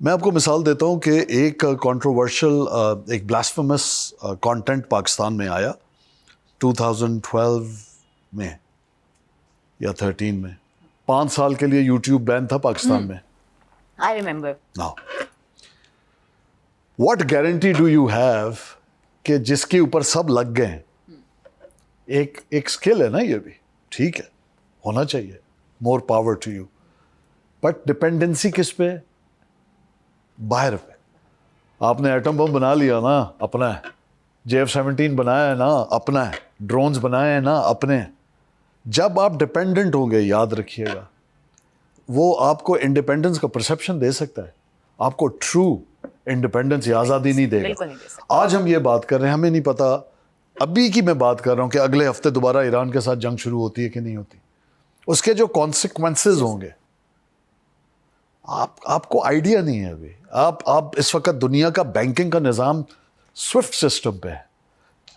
S3: میں آپ کو مثال دیتا ہوں کہ ایک کنٹروورشل, ایک بلاسفیمس کانٹینٹ پاکستان میں آیا 2012 میں یا 13 میں. 5 سال کے لیے یوٹیوب بین تھا پاکستان میں.
S1: I remember.
S3: Now, what guarantee do you have کہ جس کے اوپر سب لگ گئے ہیں؟ ایک اسکل ہے نا یہ بھی, ٹھیک ہے, ہونا چاہیے, more power to you. But dependency کس پہ؟ باہر پہ. آپ نے ایٹم بم بنا لیا نا, اپنا ہے. JF-17 بنایا ہے نا, اپنا ہے. ڈرونز بنائے ہیں نا, اپنے. جب آپ ڈپینڈنٹ ہوں گے, یاد رکھیے گا, وہ آپ کو انڈیپینڈنس کا پرسیپشن دے سکتا ہے, آپ کو ٹرو انڈیپینڈنس یا آزادی نہیں دے گا. آج ہم یہ بات کر رہے ہیں, ہمیں نہیں پتا, ابھی کی میں بات کر رہا ہوں کہ اگلے ہفتے دوبارہ ایران کے ساتھ جنگ شروع ہوتی ہے کہ نہیں ہوتی, اس کے جو کانسیکوینسز ہوں گے آپ کو آئیڈیا نہیں ہے. ابھی آپ اس وقت دنیا کا بینکنگ کا نظام سوئفٹ سسٹم پہ ہے,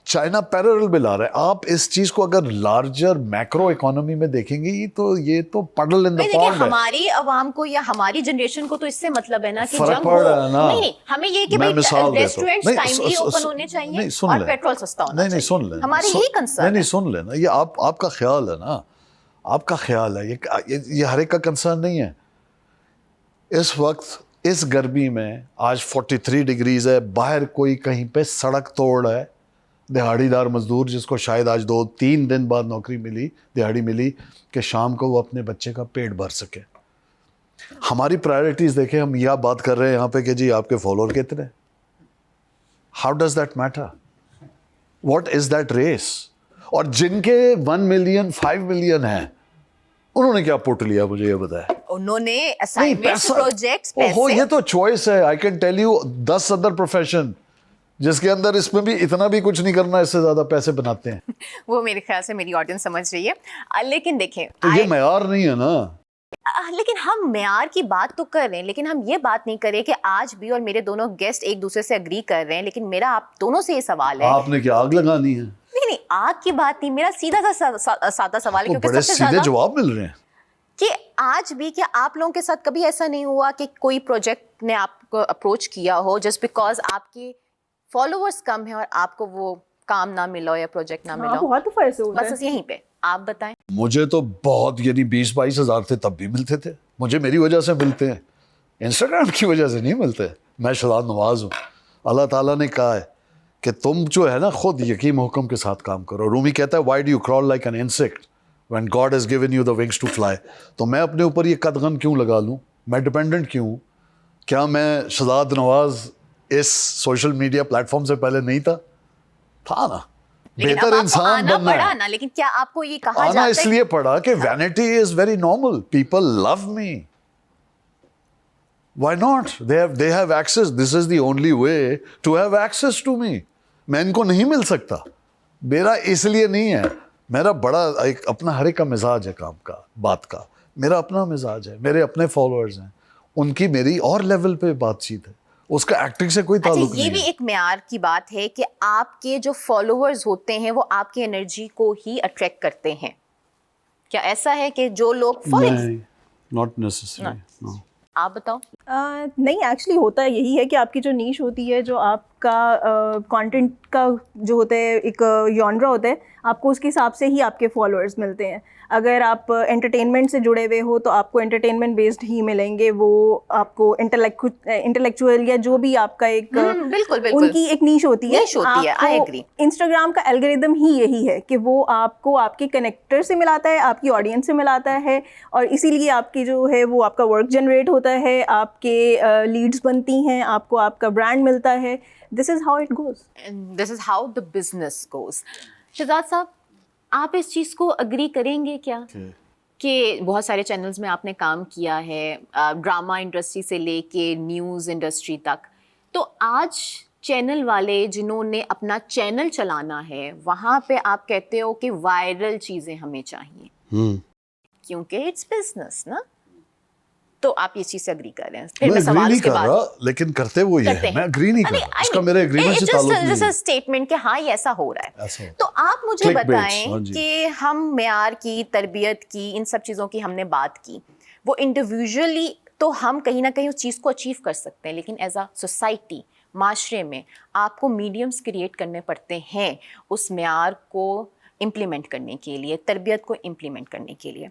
S3: چائنا پیرل بھی لا رہا ہے. آپ اس چیز کو اگر لارجر میکرو اکانومی میں دیکھیں گی تو یہ تو پڈل ان دا پانڈ ہے.
S1: ہماری عوام کو یا ہماری جنریشن کو تو اس سے مطلب ہے نا کہ
S3: فرق
S1: جنگ
S3: پڑ رہا ہے نا.
S1: نہیں, ہمیں یہ کہ ریسٹورینٹس ٹائملی اوپن ہونے چاہیے اور پیٹرول سستا ہونا چاہیے.
S3: نہیں, سن لیں,
S1: ہماری یہی کنسرن.
S3: نہیں, سن لینا, یہ آپ کا خیال ہے نا, آپ کا خیال ہے, یہ ہر ایک کا کنسرن نہیں ہے. اس وقت اس گرمی میں آج 43 ڈگریز ہے, باہر کوئی کہیں پہ سڑک توڑ ہے, دہاڑی دار مزدور جس کو شاید آج 2-3 دن بعد نوکری ملی, دہاڑی ملی کہ شام کو وہ اپنے بچے کا پیٹ بھر سکے. ہماری پرائرٹیز دیکھیں, ہم یہ بات کر رہے ہیں یہاں پہ کہ جی آپ کے فالوور کتنے, how does that matter, what is that race. اور جن کے 1 ملین 5 ملین ہیں, انہوں نے کیا پٹ لیا, مجھے یہ بتایا.
S1: انہوں نے اسائنمنٹس, پروجیکٹس, پیسے.
S3: یہ تو چوائس ہے. I can tell you 10 other profession جس کے اندر اس میں بھی اتنا بھی کچھ نہیں کرنا, اس سے زیادہ پیسے بناتے ہیں.
S1: وہ میرے خیال سے میری آڈینس سمجھ رہی ہے. لیکن دیکھیں,
S3: تو یہ معیار نہیں ہے نا.
S1: لیکن ہم معیار کی بات تو کر رہے ہیں, لیکن ہم یہ بات نہیں کر رہے کہ آج بھی, اور میرے دونوں گیسٹ ایک دوسرے سے اگری کر رہے ہیں, لیکن میرا آپ دونوں سے یہ سوال ہے.
S3: آپ نے کیا آگ لگانی ہے؟
S1: نہیں, آگ کی بات نہیں, میرا سیدھا سا سادہ سوال ہے,
S3: بڑے سیدھے جواب مل رہے ہیں
S1: کہ آج بھی کیا آپ لوگوں کے ساتھ کبھی ایسا نہیں ہوا کہ کوئی پروجیکٹ نے آپ کو اپروچ کیا ہو جسٹ بیکاز آپ کے فالوورز کم ہیں اور آپ کو وہ کام نہ ملا ہو یا پروجیکٹ نہ ملا ہو؟
S2: بہت دفعہ ایسے ہوتا ہے.
S1: بس یہیں پہ آپ بتائیں.
S3: مجھے تو بہت, یعنی 20-22 ہزار تھے تب بھی ملتے تھے. مجھے میری وجہ سے ملتے ہیں, انسٹاگرام کی وجہ سے نہیں ملتے. میں شاداب نواز ہوں. اللہ تعالیٰ نے کہا ہے کہ تم جو ہے نا خود یقین حکم کے ساتھ کام کرو. رومی کہتا ہے why do you crawl like an insect when God has given you the wings to fly. تو میں اپنے اوپر یہ قدغن کیوں لگا لوں, میں ڈپینڈنٹ کیوں. کیا میں شہزاد نواز اس سوشل میڈیا پلیٹ فارم سے پہلے نہیں تھا نا. بہتر انسان بننا ہے
S1: نا, لیکن کیا آپ کو یہ کہا
S3: آنا
S1: جاتا ہے
S3: اس لیے پڑا کہ vanity is very normal, people love me, why not, they have access, this is the only way to have access to me. میں ان کو نہیں مل سکتا, میرا اس لیے نہیں ہے. میرا بڑا ایک اپنا ہر ایک کا مزاج ہے, کام کا, بات کا, میرا اپنا مزاج ہے, میرے اپنے فالوورز ہیں, ان کی میری اور لیول پہ بات چیت ہے, اس کا ایکٹنگ سے کوئی تعلق نہیں ہے.
S1: یہ بھی ایک معیار کی بات ہے کہ آپ کے جو فالوورز ہوتے ہیں وہ آپ کی انرجی کو ہی اٹریکٹ کرتے ہیں. کیا ایسا ہے کہ جو لوگ
S3: ناٹ نیسیسری.
S1: آپ بتاؤ.
S2: نہیں, ایکچولی ہوتا یہی ہے کہ آپ کی جو نیش ہوتی ہے, جو آپ کا کانٹینٹ کا جو ہوتا ہے ایک جانرا ہوتا ہے, آپ کو اس کے حساب سے ہی آپ کے فالوورز ملتے ہیں. اگر آپ انٹرٹینمنٹ سے جڑے ہوئے ہو تو آپ کو انٹرٹینمنٹ بیسڈ ہی ملیں گے, وہ آپ کو انٹلیکچوئل یا جو بھی آپ کا ایک ان کی ایک نیش ہوتی ہے. انسٹاگرام کا الگوریدم ہی یہی ہے کہ وہ آپ کو آپ کے کنیکٹر سے ملاتا ہے, آپ کی آڈینس سے ملاتا ہے, اور اسی لیے آپ کی جو ہے وہ آپ کا ورک جنریٹ ہوتا ہے, آپ کے لیڈس بنتی ہیں, آپ کو آپ کا برانڈ ملتا ہے. This is how it goes.
S1: And this is how the business goes. Shahzad صاحب, آپ اس چیز کو اگری کریں گے کیا کہ بہت سارے چینلز میں آپ نے کام کیا ہے, ڈرامہ انڈسٹری سے لے کے نیوز انڈسٹری تک, تو آج چینل والے جنہوں نے اپنا چینل چلانا ہے وہاں پہ آپ کہتے ہو کہ وائرل چیزیں ہمیں چاہیے کیونکہ اٹس بزنس نا, تو آپ اس چیز سے اگری کر رہے ہیں؟ پھر میں سوال اس کے بعد
S3: لیکن کرتے وہ یہ ہے, میں اگری نہیں کر رہا, اس کا میرے ایگریمنٹ سے تعلق نہیں ہے,
S1: اسٹیٹمنٹ کہ ہاں یہ ایسا ہو رہا ہے. تو آپ مجھے بتائیں کہ ہم معیار کی, تربیت کی, ان سب چیزوں کی ہم نے بات کی, وہ انڈیویژلی تو ہم کہیں نہ کہیں اس چیز کو اچیو کر سکتے ہیں, لیکن ایز اے سوسائٹی, معاشرے میں آپ کو میڈیمز کریٹ کرنے پڑتے ہیں اس معیار کو امپلیمنٹ کرنے کے لیے, تربیت کو امپلیمنٹ کرنے کے لیے.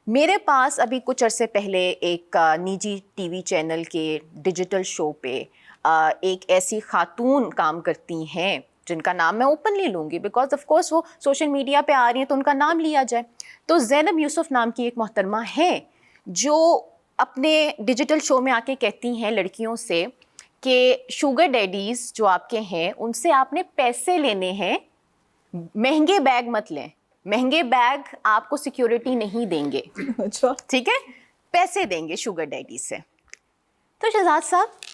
S1: میرے پاس ابھی کچھ عرصے پہلے ایک نجی ٹی وی چینل کے ڈیجیٹل شو پہ ایک ایسی خاتون کام کرتی ہیں جن کا نام میں اوپنلی لوں گی بیکاز آف کورس وہ سوشل میڈیا پہ آ رہی ہیں تو ان کا نام لیا جائے. تو زینب یوسف نام کی ایک محترمہ ہیں جو اپنے ڈیجیٹل شو میں آ کے کہتی ہیں لڑکیوں سے کہ شوگر ڈیڈیز جو آپ کے ہیں ان سے آپ نے پیسے لینے ہیں, مہنگے بیگ مت لیں, مہنگے بیگ آپ کو سیکیورٹی نہیں دیں گے,
S2: اچھا
S1: ٹھیک ہے, پیسے دیں گے شوگر ڈیڈی سے. تو شہزاد صاحب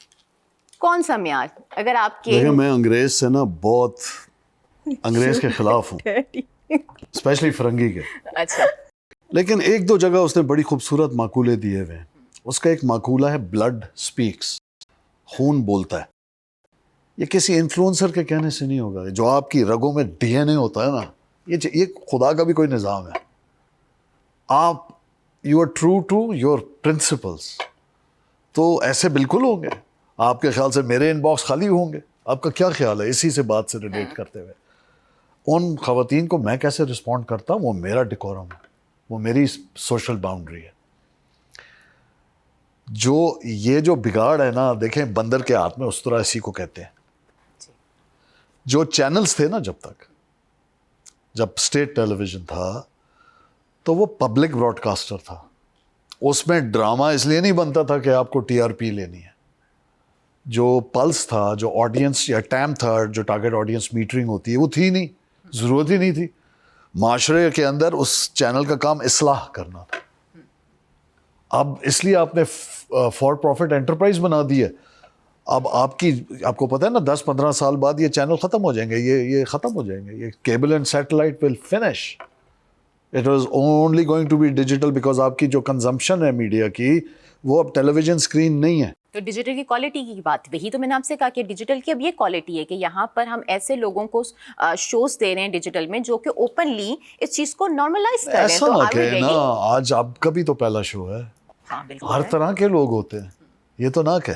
S1: کون سا معیار اگر آپ کے,
S3: دیکھیں میں انگریز سے نا بہت انگریز کے خلاف ہوں, اسپیشلی فرنگی کے.
S1: اچھا,
S3: لیکن ایک دو جگہ اس نے بڑی خوبصورت مقولے دیے ہوئے ہیں. اس کا ایک مقولہ ہے بلڈ سپیکس, خون بولتا ہے. یہ کسی انفلوئنسر کے کہنے سے نہیں ہوگا, جو آپ کی رگوں میں ڈی این اے ہوتا ہے نا, یہ خدا کا بھی کوئی نظام ہے. آپ you are true to your principles, تو ایسے بالکل ہوں گے. آپ کے خیال سے میرے ان باکس خالی ہوں گے, آپ کا کیا خیال ہے اسی سے بات سے ریلیٹ کرتے ہوئے؟ ان خواتین کو میں کیسے رسپونڈ کرتا ہوں وہ میرا ڈیکورم ہے, وہ میری سوشل باؤنڈری ہے. جو یہ جو بگاڑ ہے نا, دیکھیں بندر کے ہاتھ میں استرا اسی کو کہتے ہیں. جو چینلز تھے نا, جب اسٹیٹ ٹیلی ویژن تھا تو وہ پبلک براڈ کاسٹر تھا. اس میں ڈرامہ اس لیے نہیں بنتا تھا کہ آپ کو ٹی آر پی لینی ہے. جو پلس تھا, جو آڈینس یا ٹائم تھا, جو ٹارگیٹ آڈینس میٹرنگ ہوتی ہے وہ تھی نہیں, ضرورت ہی نہیں تھی. معاشرے کے اندر اس چینل کا کام اصلاح کرنا تھا. اب اس لیے آپ نے فار پروفٹ انٹرپرائز بنا دی ہے. اب آپ کو پتہ ہے نا 10-15 سال بعد یہ چینل ختم ہو جائیں گے, یہ ختم ہو جائیں گے. یہ cable and satellite will finish, it was only going to be digital because آپ کی جو کنزمپشن ہے میڈیا کی وہ اب ٹیلی ویژن اسکرین نہیں ہے.
S1: تو ڈیجیٹل کی کوالٹی کی بات, وہی تو میں نے آپ سے کہا کہ ڈیجیٹل کی اب یہ کوالٹی ہے کہ یہاں پر ہم ایسے لوگوں کو شوز دے رہے ہیں ڈیجیٹل میں جو کہ اوپنلی اس چیز کو نارملائز کر رہے ہیں.
S3: ایسا نہ کہ نا آج آپ کا بھی تو پہلا شو ہے,
S1: ہاں بالکل
S3: ہر طرح کے لوگ ہوتے ہیں, یہ تو نہ کہ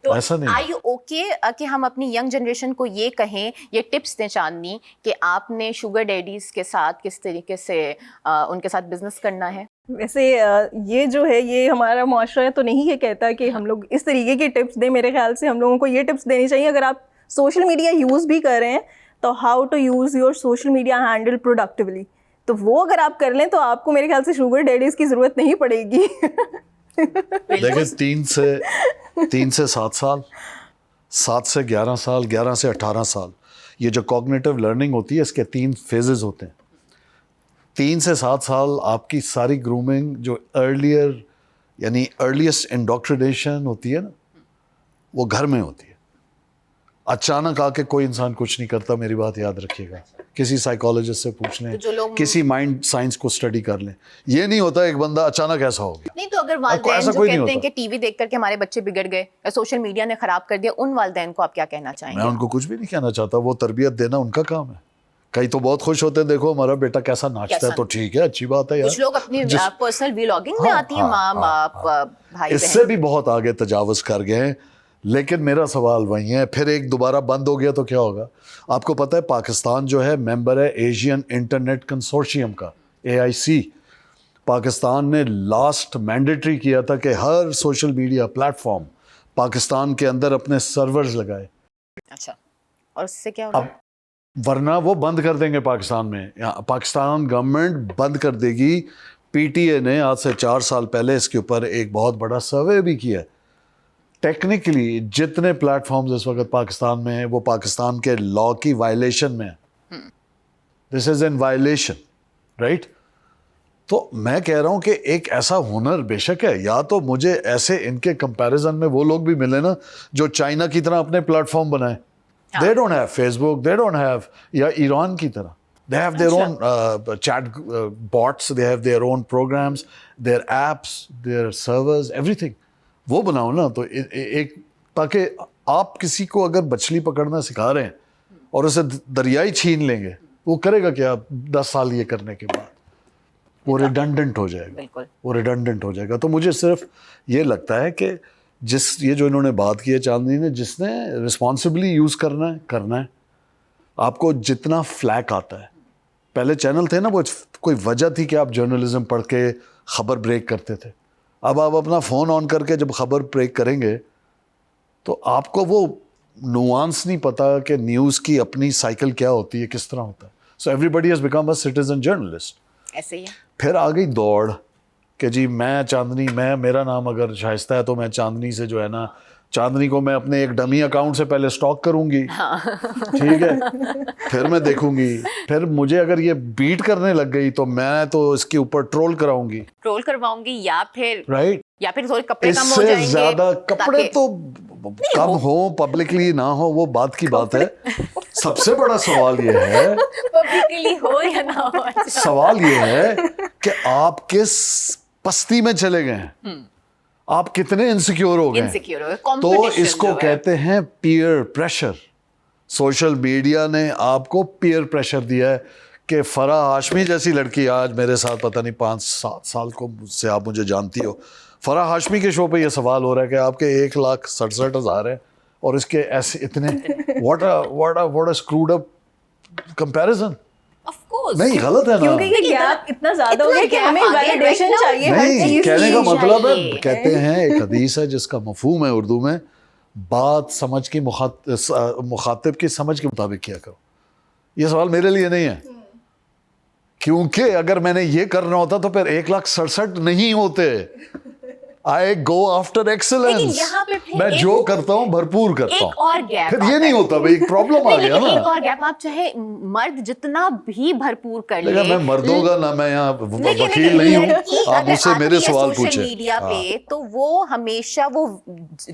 S3: ایسا نہیں.
S1: آر یو اوکے کہ ہم اپنی ینگ جنریشن کو یہ کہیں, یہ ٹپس دیں چاندنی کہ آپ نے شوگر ڈیڈیز کے ساتھ کس طریقے سے ان کے ساتھ بزنس کرنا ہے؟
S2: ویسے یہ جو ہے یہ ہمارا معاشرہ تو نہیں یہ کہتا کہ ہم لوگ اس طریقے کی ٹپس دیں. میرے خیال سے ہم لوگوں کو یہ ٹپس دینی چاہیے اگر آپ سوشل میڈیا یوز بھی کر رہے ہیں تو how to use your social media handle productively. تو وہ اگر آپ کر لیں تو آپ کو میرے خیال سے شوگر ڈیڈیز کی ضرورت نہیں پڑے گی.
S3: دیکھیں 3 سے 7 سال, 7 سے 11 سال, 11 سے 18 سال, یہ جو کوگنیٹو لرننگ ہوتی ہے اس کے 3 فیزز ہوتے ہیں. 3 سے 7 سال آپ کی ساری گرومنگ جو یعنی ارلیسٹ انڈوکٹرینیشن ہوتی ہے نا, وہ گھر میں ہوتی ہے. اچانک آ کے کوئی انسان کچھ نہیں کرتا, میری بات یاد رکھیے گا. کسی سائیکالوجسٹ سے پوچھ لیں, کسی مائنڈ سائنس کو اسٹڈی کر لیں, یہ نہیں ہوتا ایک بندہ اچانک ایسا ہو گیا.
S1: نہیں تو اگر والدین جو کہتے ہیں کہ ٹی وی دیکھ کر کے ہمارے بچے بگڑ گئے یا سوشل میڈیا نے خراب کر دیا, ان والدین کو آپ کیا کہنا چاہیں گے؟
S3: میں ان کو کچھ بھی نہیں کہنا چاہتا, وہ تربیت دینا ان کا کام ہے. کئی تو بہت خوش ہوتے ہیں, دیکھو ہمارا بیٹا کیسا ناچتا ہے, تو ٹھیک ہے, اچھی بات ہے یار.
S1: کچھ لوگ اپنی پرسنل ولاگنگ میں آتی ہیں ماں باپ بھائی,
S3: اس سے بھی بہت آگے تجاوز کر گئے ہیں. لیکن میرا سوال وہی ہے, پھر ایک دوبارہ بند ہو گیا تو کیا ہوگا؟ آپ کو پتہ ہے پاکستان جو ہے ممبر ہے ایشین انٹرنیٹ کنسورشیم کا, AIC. پاکستان نے لاسٹ مینڈیٹری کیا تھا کہ ہر social media platform Pakistan کے اندر اپنے سرورز لگائے.
S1: اچھا, اور اس سے کیا ہوگا؟
S3: ورنہ وہ بند کر دیں گے پاکستان میں. پاکستان گورنمنٹ بند کر دے گی. PTA نے آج سے 4 سال پہلے اس کے اوپر ایک بہت بڑا سروے بھی کیا. ٹیکنیکلی جتنے پلیٹ فارمز اس وقت پاکستان میں ہیں وہ پاکستان کے لا کی وائلیشن میں ہیں. دس از این وائلیشن, رائٹ؟ تو میں کہہ رہا ہوں کہ ایک ایسا ہنر بے شک ہے, یا تو مجھے ایسے ان کے کمپیریزن میں وہ لوگ بھی ملے نا جو چائنا کی طرح اپنے پلیٹ فارم بنائیں. They don't have Facebook, they don't have, یا ایران کی طرح they have their own chat bots, they have their own programs, their apps, their servers, everything. وہ بناؤ نا تو ایک, تاکہ آپ کسی کو اگر مچھلی پکڑنا سکھا رہے ہیں اور اسے دریائی چھین لیں گے, وہ کرے گا کیا 10 سال یہ کرنے کے بعد؟ وہ ریڈنڈنٹ ہو جائے گا, وہ ریڈنڈنٹ ہو جائے گا. تو مجھے صرف یہ لگتا ہے کہ یہ جو انہوں نے بات کی ہے چاندنی نے, جس نے رسپانسبلی یوز کرنا ہے. آپ کو جتنا فلیک آتا ہے, پہلے چینل تھے نا, وہ کوئی وجہ تھی کہ آپ جرنلزم پڑھ کے خبر بریک کرتے تھے. اب آپ اپنا فون آن کر کے جب خبر بریک کریں گے تو آپ کو وہ نوانس نہیں پتا کہ نیوز کی اپنی سائیکل کیا ہوتی ہے, کس طرح ہوتا ہے. So everybody has become a citizen journalist.
S1: ایسے ہی
S3: پھر آ گئی دوڑ کہ جی میں چاندنی, میرا نام اگر شائستہ ہے تو میں چاندنی سے جو ہے نا, چاندنی کو میں اپنے ایک ڈمی اکاؤنٹ سے پہلے سٹاک کروں گی, ٹھیک ہے, پھر میں دیکھوں گی, پھر مجھے اگر یہ بیٹ کرنے لگ گئی تو میں تو اس کے اوپر ٹرول کرواؤں گی, یا پھر
S1: رائٹ, یا پھر تھوڑے کپڑے کم ہو
S3: اس
S1: جائیں
S3: سے
S1: گے.
S3: زیادہ کپڑے تو کم ہوں, پبلکلی نہ ہو, وہ بات کی بات ہے. سب سے بڑا سوال یہ ہے,
S1: پبلکلی ہو یا نہ ہو,
S3: سوال یہ ہے کہ آپ کس پستی میں چلے گئے ہیں, آپ کتنے انسیکیور ہو گئے. تو اس کو کہتے ہیں پیئر پریشر. سوشل میڈیا نے آپ کو پیئر پریشر دیا ہے کہ فرح ہاشمی جیسی لڑکی, آج میرے ساتھ پتہ نہیں 5-7 سال کو سے آپ مجھے جانتی ہو, فرح ہاشمی کے شو پہ یہ سوال ہو رہا ہے کہ آپ کے 1,67,000 ہیں اور اس کے ایسے اتنے, what a screwed up comparison. نہیں, غلط ہے نا,
S2: کیونکہ یہ گیپ اتنا زیادہ ہو گیا کہ ہمیں ویلیڈیشن چاہیے ہر
S3: نہیں,
S2: چیز.
S3: کہنے کا مطلب ہے, کہتے ہیں ایک حدیث ہے جس کا مفہوم ہے اردو میں, بات سمجھ کی مخاطب کی سمجھ کے مطابق کیا کرو. یہ سوال میرے لیے نہیں ہے, کیونکہ اگر میں نے یہ کرنا ہوتا تو پھر 1,67,000 نہیں ہوتے. I go after excellence. میں جو کرتا ہوں بھرپور کرتا ہوں.
S1: ایک اور گیپ,
S3: پھر یہ نہیں ہوتا بھائی, ایک پرابلم آ گیا نا.
S1: ایک اور گیپ, آپ چاہے مرد جتنا بھی بھرپور کر لیں,
S3: میں مرد ہوگا نہ, میں یہاں وکیل نہیں ہوں, آپ مجھ سے میرے سوال پوچھیں.
S1: سوشل میڈیا پہ تو وہ ہمیشہ وہ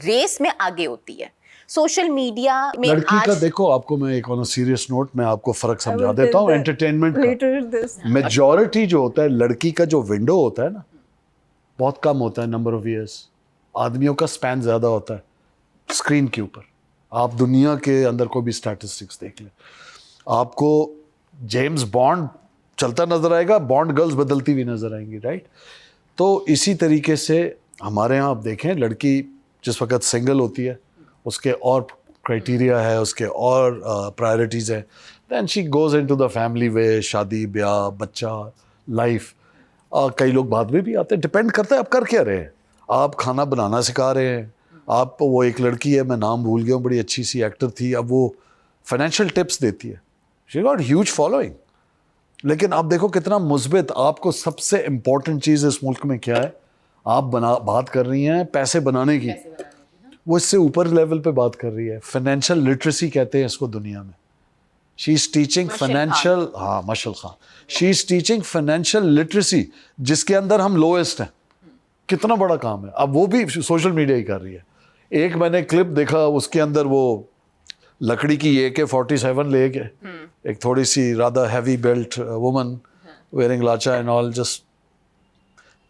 S1: ریس میں آگے ہوتی ہے. سوشل میڈیا میں
S3: لڑکی کا دیکھو, آپ کو میں ایک آن سیریس نوٹ میں آپ کو فرق سمجھا دیتا ہوں انٹرٹینمنٹ کا. میجورٹی جو ہوتا ہے لڑکی کا جو ونڈو ہوتا ہے نا, بہت کم ہوتا ہے نمبر آف ایئرس. آدمیوں کا سپین زیادہ ہوتا ہے اسکرین کے اوپر. آپ دنیا کے اندر کوئی بھی اسٹیٹسٹکس دیکھ لیں, آپ کو جیمز بانڈ چلتا نظر آئے گا, بانڈ گرلز بدلتی ہوئی نظر آئیں گی, رائٹ. تو اسی طریقے سے ہمارے یہاں آپ دیکھیں, لڑکی جس وقت سنگل ہوتی ہے اس کے اور کرائٹیریا ہے, اس کے اور پرائرٹیز ہیں. Then she goes into the family way, شادی بیاہ بچہ لائف. کئی لوگ بعد میں بھی آتے ہیں, ڈپینڈ کرتا ہے آپ کر کیا رہے ہیں. آپ کھانا بنانا سکھا رہے ہیں, آپ وہ ایک لڑکی ہے, میں نام بھول گیا ہوں, بڑی اچھی سی ایکٹر تھی, اب وہ فائنینشیل ٹپس دیتی ہے, شی گاٹ ہیوج فالوئنگ. لیکن آپ دیکھو کتنا مثبت. آپ کو سب سے امپورٹنٹ چیز اس ملک میں کیا ہے, آپ بات کر رہی ہیں پیسے بنانے کی, وہ اس سے اوپر لیول پہ بات کر رہی ہے. فائنینشیل لٹریسی کہتے ہیں اس کو دنیا میں. شی از ٹیچنگ فائنینشیل, ہاں مشل خان, شی از ٹیچنگ فائنینشیل لٹریسی, جس کے اندر ہم لوئسٹ ہیں. کتنا بڑا کام ہے. اب وہ بھی سوشل میڈیا ہی کر رہی ہے. ایک میں نے کلپ دیکھا, اس کے اندر وہ لکڑی کی AK-47 لے کے ایک تھوڑی سی رادہ heavy built woman wearing lacha and all just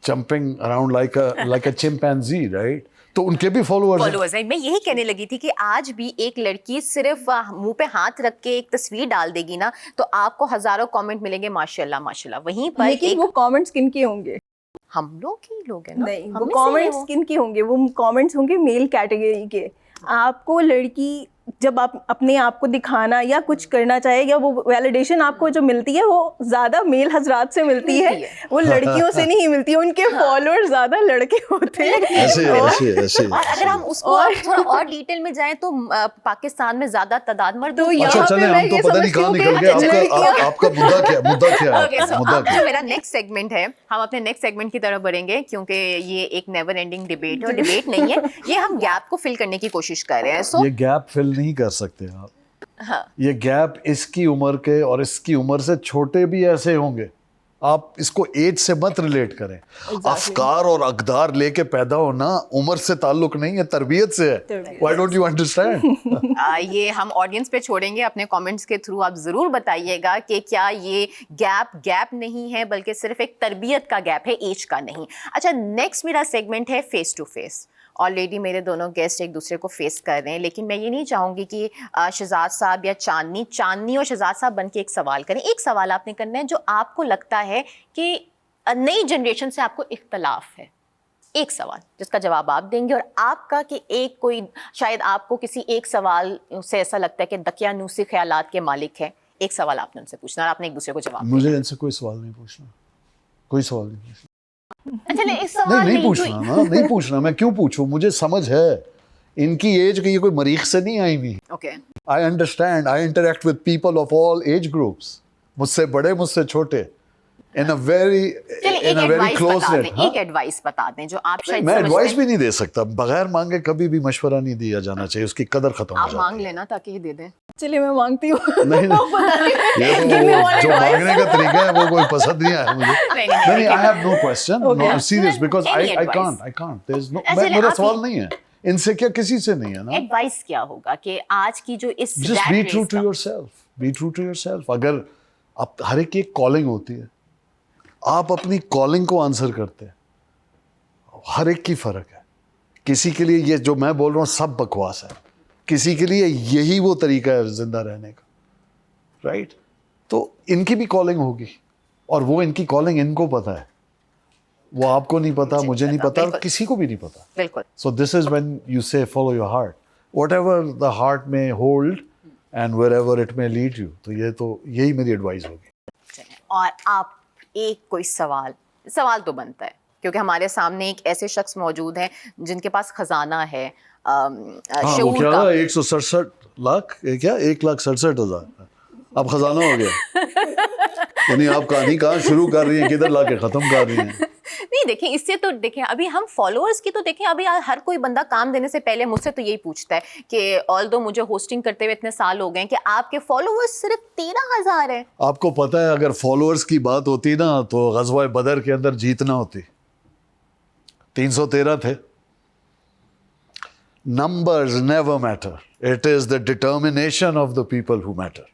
S3: jumping around like a chimpanzee, right. تو ان کے بھی فالوورز
S1: ہیں. میں یہی کہنے لگی تھی کہ آج بھی ایک لڑکی صرف منہ پہ ہاتھ رکھ کے ایک تصویر ڈال دے گی نا, تو آپ کو ہزاروں کامنٹ ملیں گے ماشاء اللہ ماشاء اللہ. وہیں پر
S2: لیکن وہ کامنٹس کن کے ہوں گے؟
S1: ہم لوگ ہی لوگ ہیں نا.
S2: نہیں, وہ کامنٹس کن کے ہوں گے؟ وہ کامنٹس ہوں گے میل کیٹیگری کے. آپ کو لڑکی جب آپ اپنے آپ کو دکھانا یا کچھ کرنا چاہے, یا وہ ویلیڈیشن آپ کو جو ملتی ہے وہ زیادہ میل حضرات سے ملتی ہے, وہ لڑکیوں سے نہیں ملتی. ان کے فالوور زیادہ لڑکے ہوتے ہیں.
S1: اور اگر ہم اس کو تھوڑا اور ڈیٹیل میں جائیں تو پاکستان میں زیادہ تعداد مرد.
S2: تو یہاں پہ میں یہ سمجھتی ہوں کہ
S3: آپ کا مدعا کیا ہے.
S1: میرا نیکسٹ سیگمنٹ ہے, ہم اپنے نیکسٹ سیگمنٹ کی طرف بڑھیں گے, کیونکہ یہ ایک نیور اینڈنگ ڈیبیٹ ہے, اور ڈیبیٹ نہیں ہے یہ, ہم گیپ کو فل کرنے کی کوشش کر رہے ہیں. سو
S3: یہ گیپ فل نہیں کر سکتے آپ. یہ گیپ اس کی عمر کے اور اس کی عمر سے چھوٹے بھی ایسے ہوں گے, آپ اس کو ایج سے مت ریلیٹ کریں. افکار اور اقدار لے کے پیدا ہونا عمر سے تعلق نہیں ہے, تربیت سے ہے. Why don't you understand?
S1: یہ ہم آڈینس پہ چھوڑیں گے, اپنے کامنٹس کے تھرو آپ ضرور بتائیے گا کہ کیا یہ گیپ نہیں ہے بلکہ صرف ایک تربیت کا گیپ ہے, ایج کا نہیں. اچھا, نیکسٹ میرا سیگمنٹ ہے فیس ٹو فیس. آلریڈی میرے دونوں گیسٹ ایک دوسرے کو فیس کر رہے ہیں, لیکن میں یہ نہیں چاہوں گی کہ شہزاد صاحب یا چاندنی اور شہزاد صاحب بن کے ایک سوال کریں. ایک سوال آپ نے کرنا ہے جو آپ کو لگتا ہے کہ نئی جنریشن سے آپ کو اختلاف ہے. ایک سوال جس کا جواب آپ دیں گے, اور آپ کا کہ ایک کوئی شاید آپ کو کسی ایک سوال سے ایسا لگتا ہے کہ دقیانوسی خیالات کے مالک ہیں. ایک سوال آپ نے ان سے پوچھنا اور آپ نے ایک دوسرے کو جواب.
S3: مجھے ان سے کوئی سوال نہیں پوچھنا, کوئی سوال نہیں پوچھنا.
S1: اچھا, ایک سوال
S3: نہیں پوچھنا نا, نہیں پوچھنا. میں کیوں پوچھوں؟ مجھے سمجھ ہے ان کی ایج کہ یہ کوئی مریخ سے نہیں آئی ہوئی.
S1: Okay,
S3: I understand, I interact with people of all age groups, مجھ سے بڑے مجھ سے چھوٹے, in a very close net.
S1: ایک ایڈوائس بتا دیں جو آپ شاید
S3: میں ایڈوائس بھی نہیں دے سکتا, بغیر مانگے کبھی بھی مشورہ نہیں دیا جانا چاہیے, اس کی قدر ختم ہو
S1: آپ
S3: جاتی
S1: مانگ لینا تاکہ یہ دے دیں.
S2: چلیے میں مانگتی ہوں.
S3: نہیں یہ تو جو مانگنے کا طریقہ ہے وہ کوئی پسند نہیں آیا مجھے. نہیں, I have no question, no serious, because I can't. There is no, میرا سوال نہیں ہے ان سے, کیا کسی سے نہیں ہے نا.
S1: ایڈوائس کیا ہوگا کہ آج کی جو اس
S3: just be true to yourself, be true to yourself. اگر آپ, ہر ایک کی ایک کالنگ ہوتی ہے, آپ اپنی کالنگ کو آنسر کرتے ہیں. ہر ایک کی فرق ہے. کسی کے لیے یہ جو میں بول رہا ہوں سب بکواس ہے, کسی کے لیے یہی وہ طریقہ ہے زندہ رہنے کا, رائٹ؟ تو ان کی بھی کالنگ ہوگی, اور وہ ان کی کالنگ ان کو پتہ ہے, وہ آپ کو نہیں پتا, مجھے نہیں پتا, اور کسی کو بھی نہیں پتا.
S1: بالکل.
S3: So this is when you say follow your heart, whatever the heart may hold and wherever it may lead you. تو یہی میری ایڈوائز ہوگی.
S1: اور آپ ایک کوئی سوال تو بنتا ہے, کیونکہ ہمارے سامنے ایک ایسے شخص موجود ہیں جن کے پاس خزانہ ہے شعور کا.
S3: 167 لاکھ, کیا 1,67,000 اب خزانہ ہو گیا. یعنی آپ کہانی کہاں شروع کر رہی ہیں, کدھر لا کے ختم کر رہی ہیں.
S1: نہیں دیکھیں, اس سے تو دیکھیں ابھی ہم فالوورز کی تو دیکھیں, ابھی ہر کوئی بندہ کام دینے سے پہلے مجھ سے تو یہی پوچھتا ہے کہ آلدو مجھے ہوسٹنگ کرتے ہوئے اتنے سال ہو گئے ہیں کہ آپ کے فالوورز صرف 13,000 ہیں.
S3: آپ کو پتہ ہے اگر فالوورز کی بات ہوتی نا تو غزوہ بدر کے اندر جیتنا ہوتی. 313 تھے. Numbers never matter. It is the determination of the people who matter.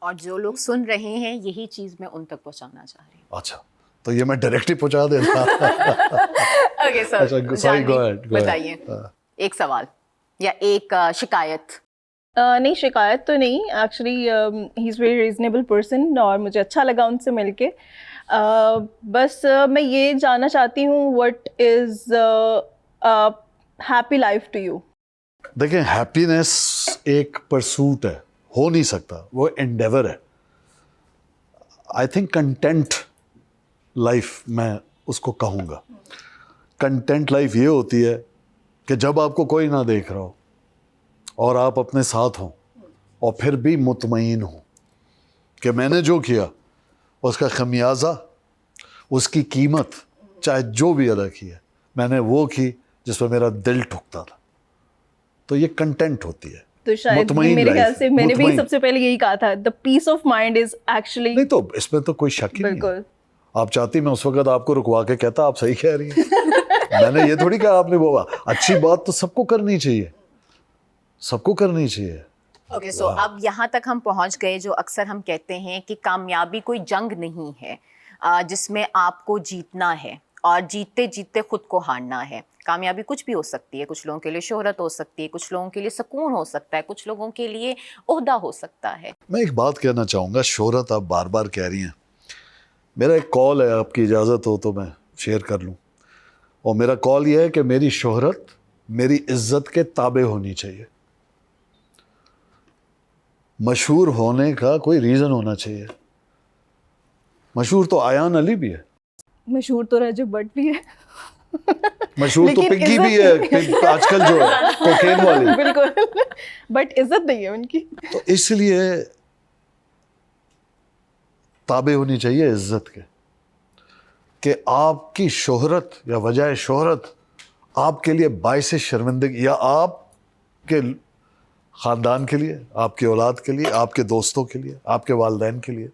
S1: اور جو لوگ سن رہے ہیں یہی چیز میں ان تک پہنچانا چاہ رہی ہوں.
S3: اچھا, تو یہ میں ڈائریکٹ ہی پہنچا دیتا.
S1: اوکے سر, بتائیے ایک سوال یا ایک شکایت.
S2: نہیں, شکایت تو نہیں. Actually he is very reasonable person اور مجھے اچھا لگا ان سے مل کے. بس میں یہ جاننا چاہتی ہوں, what is happy life to you.
S3: دیکھیں, ہیپینس ایک پرسوٹ ہے, ہو نہیں سکتا, وہ انڈیور ہے. آئی تھنک کنٹینٹ لائف میں اس کو کہوں گا. کنٹینٹ لائف یہ ہوتی ہے کہ جب آپ کو کوئی نہ دیکھ رہا ہو اور آپ اپنے ساتھ ہوں, اور پھر بھی مطمئن ہوں کہ میں نے جو کیا اس کا خمیازہ, اس کی قیمت, چاہے جو بھی ادا کی ہے, میں نے وہ کی جس پہ میرا دل ٹھکتا تھا. تو یہ کنٹینٹ ہوتی ہے.
S2: تو شاید میرے خیال سے میں نے بھی سب سے پہلے یہی کہا تھا, دا peace of mind is actually.
S3: نہیں تو اس میں تو کوئی شک ہی نہیں. بالکل. آپ چاہتی میں اس وقت آپ کو رکوا کے کہتا آپ صحیح کہہ رہی ہیں. میں نے یہ تھوڑی کہا آپ نے وہ اچھی بات تو سب کو کرنی چاہیے, سب کو کرنی چاہیے.
S1: اوکے, سو اب یہاں تک ہم پہنچ گئے جو اکثر ہم کہتے ہیں کہ کامیابی کوئی جنگ نہیں ہے جس میں آپ کو جیتنا ہے اور جیتتے جیتتے خود کو ہارنا ہے. کامیابی کچھ بھی ہو سکتی ہے, کچھ لوگوں کے لیے شہرت ہو سکتی ہے, کچھ لوگوں کے لیے سکون ہو سکتا ہے, کچھ لوگوں کے لیے عہدہ ہو سکتا ہے.
S3: میں ایک بات کہنا چاہوں گا, شہرت آپ بار بار کہہ رہی ہیں. میرا ایک کال ہے, آپ کی اجازت ہو تو میں شیئر کر لوں. اور میرا کال یہ ہے کہ میری شہرت میری عزت کے تابع ہونی چاہیے. مشہور ہونے کا کوئی ریزن ہونا چاہیے. مشہور تو ایان علی بھی ہے,
S2: مشہور تو رجب بٹ بھی ہے,
S3: مشہور تو پنکی بھی ہے آج کل جو ہے کوکین والی.
S2: بالکل, بٹ عزت نہیں ہے ان کی.
S3: تو اس لیے تابع ہونی چاہیے عزت کے, کہ آپ کی شہرت یا وجہ شہرت آپ کے لیے باعث شرمندگی, یا آپ کے خاندان کے لیے, آپ کی اولاد کے لیے, آپ کے دوستوں کے لیے, آپ کے والدین کے لیے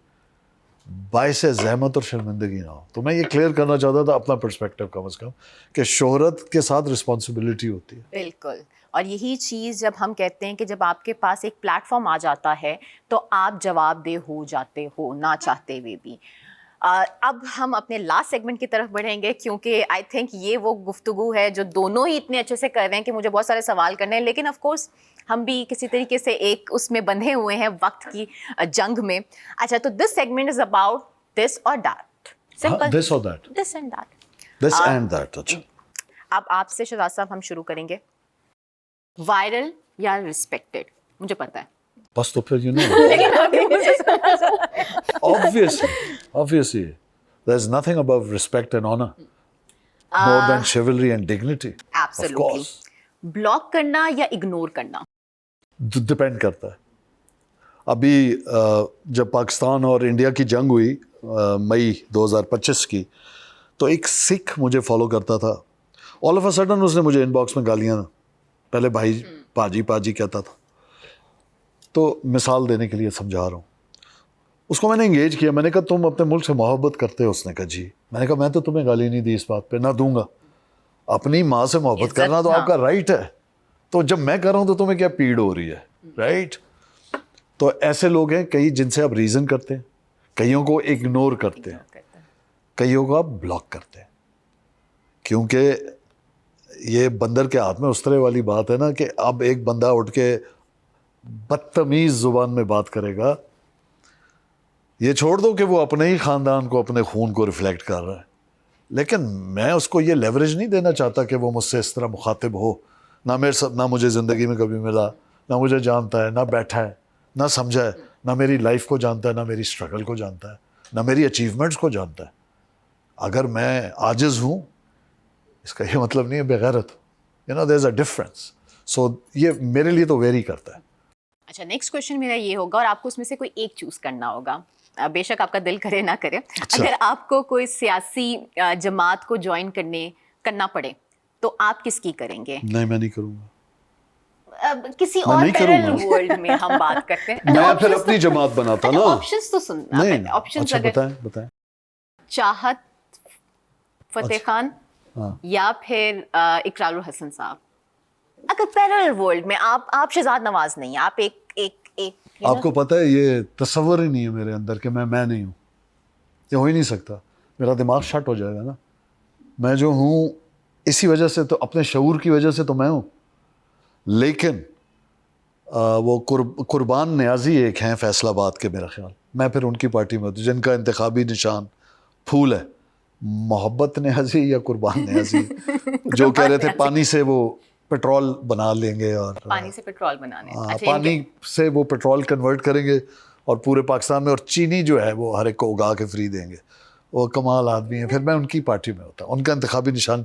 S3: باعث زحمت اور شرمندگی نہ ہو. تو میں یہ کلیئر کرنا چاہتا تھا اپنا پرسپیکٹو کم از کم کہ شہرت کے ساتھ رسپانسبلٹی ہوتی ہے.
S1: بالکل. اور یہی چیز جب ہم کہتے ہیں کہ جب آپ کے پاس ایک پلیٹ فارم آ جاتا ہے تو آپ جواب دہ ہو جاتے ہو نہ چاہتے ہوئے بھی. اب ہم اپنے لاسٹ سیگمنٹ کی طرف بڑھیں گے کیونکہ آئی تھنک یہ وہ گفتگو ہے جو دونوں ہی اتنے اچھے سے کر رہے ہیں کہ مجھے بہت سارے سوال کرنے ہیں, لیکن آف کورس ہم بھی کسی طریقے سے ایک اس میں بندھے ہوئے ہیں وقت کی جنگ میں. اچھا, تو this segment is about this اور دیٹ. سمپل,
S3: دس اور that,
S1: this and that,
S3: this and that. اچھا,
S1: اب آپ سے شہزاد صاحب ہم شروع کریں گے. وائرل یا ریسپیکٹڈ؟ مجھے پتا ہے
S3: بس تو پھر you know obviously there's nothing above respect and honor more than chivalry and dignity. Of
S1: Absolutely.
S3: course.
S1: Block کرنا یا اگنور کرنا؟
S3: ڈپینڈ کرتا ہے. ابھی جب پاکستان اور انڈیا کی جنگ ہوئی مئی 2025 کی, تو ایک سکھ مجھے فالو کرتا تھا. آل آف اے سڈن اس نے مجھے ان باکس میں گالیاں, پہلے بھائی پاجی پاجی کہتا تھا. تو مثال دینے کے لیے سمجھا رہا ہوں. اس کو میں نے انگیج کیا, میں نے کہا تم اپنے ملک سے محبت کرتے ہو؟ اس نے کہا جی. میں نے کہا میں تو تمہیں گالی نہیں دی اس بات پہ, نہ دوں گا. اپنی ماں سے محبت کرنا تو آپ کا رائٹ ہے, تو جب میں کر رہا ہوں تو تمہیں کیا پیڑ ہو رہی ہے, رائٹ؟ تو ایسے لوگ ہیں کئی جن سے آپ ریزن کرتے ہیں, کئیوں کو اگنور کرتے ہیں, کئیوں کو آپ بلاک کرتے ہیں. کیونکہ یہ بندر کے ہاتھ میں استرے والی بات ہے نا کہ اب ایک بندہ اٹھ کے بدتمیز زبان میں بات کرے گا, یہ چھوڑ دو کہ وہ اپنے ہی خاندان کو, اپنے خون کو ریفلیکٹ کر رہا ہے, لیکن میں اس کو یہ لیوریج نہیں دینا چاہتا کہ وہ مجھ سے اس طرح مخاطب ہو. نہ مجھے زندگی میں کبھی ملا, نہ مجھے جانتا ہے, نہ بیٹھا ہے, نہ سمجھا ہے, نہ میری لائف کو جانتا ہے, نہ میری اسٹرگل کو جانتا ہے, نہ میری اچیومنٹس کو جانتا ہے. اگر میں عاجز ہوں اس کا یہ مطلب نہیں ہے بغیرت. You know there is a difference. سو یہ میرے لیے تو ویری کرتا ہے.
S1: اچھا, نیکسٹ کوشچن میرا یہ ہوگا, اور آپ کو اس میں سے کوئی ایک چوز کرنا ہوگا, بے شک آپ کا دل کرے نہ کرے. اگر آپ کو کوئی سیاسی جماعت کو جوائن کرنا پڑے تو آپ کس کی کریں گے؟
S3: نہیں, میں نہیں کروں گا.
S1: کسی اور پیرل ورلڈ میں ہم بات کرتے ہیں.
S3: میں پھر اپنی جماعت بناتا نا.
S1: آپشنز تو سننا. آپشنز
S3: بتائیں.
S1: چاہت فتح خان یا پھر اقرار الحسن صاحب. اگر پیرل ورلڈ میں آپ شہزاد نواز نہیں, آپ ایک
S3: آپ کو پتہ ہے یہ تصور ہی نہیں ہے میرے اندر کہ میں نہیں ہوں. یہ ہو ہی نہیں سکتا. میرا دماغ شٹ ہو جائے گا نا. میں جو ہوں اسی وجہ سے, تو اپنے شعور کی وجہ سے تو میں ہوں. لیکن وہ قربان نیازی ایک ہیں فیصل آباد کے, میرا خیال میں پھر ان کی پارٹی میں ہوں, جن کا انتخابی نشان پھول ہے. محبت نیازی یا قربان نیازی جو کہہ رہے تھے پانی سے وہ پیٹرول بنا لیں گے, اور
S1: پانی سے پیٹرول بنانے,
S3: پانی سے وہ پیٹرول کنورٹ کریں گے اور پورے پاکستان میں, اور چینی جو ہے وہ ہر ایک کو اگا کے فری دیں گے. وہ کمال آدمی ہیں. پھر میں ان کی پارٹی میں ہوتا. ان کا انتخابی نشان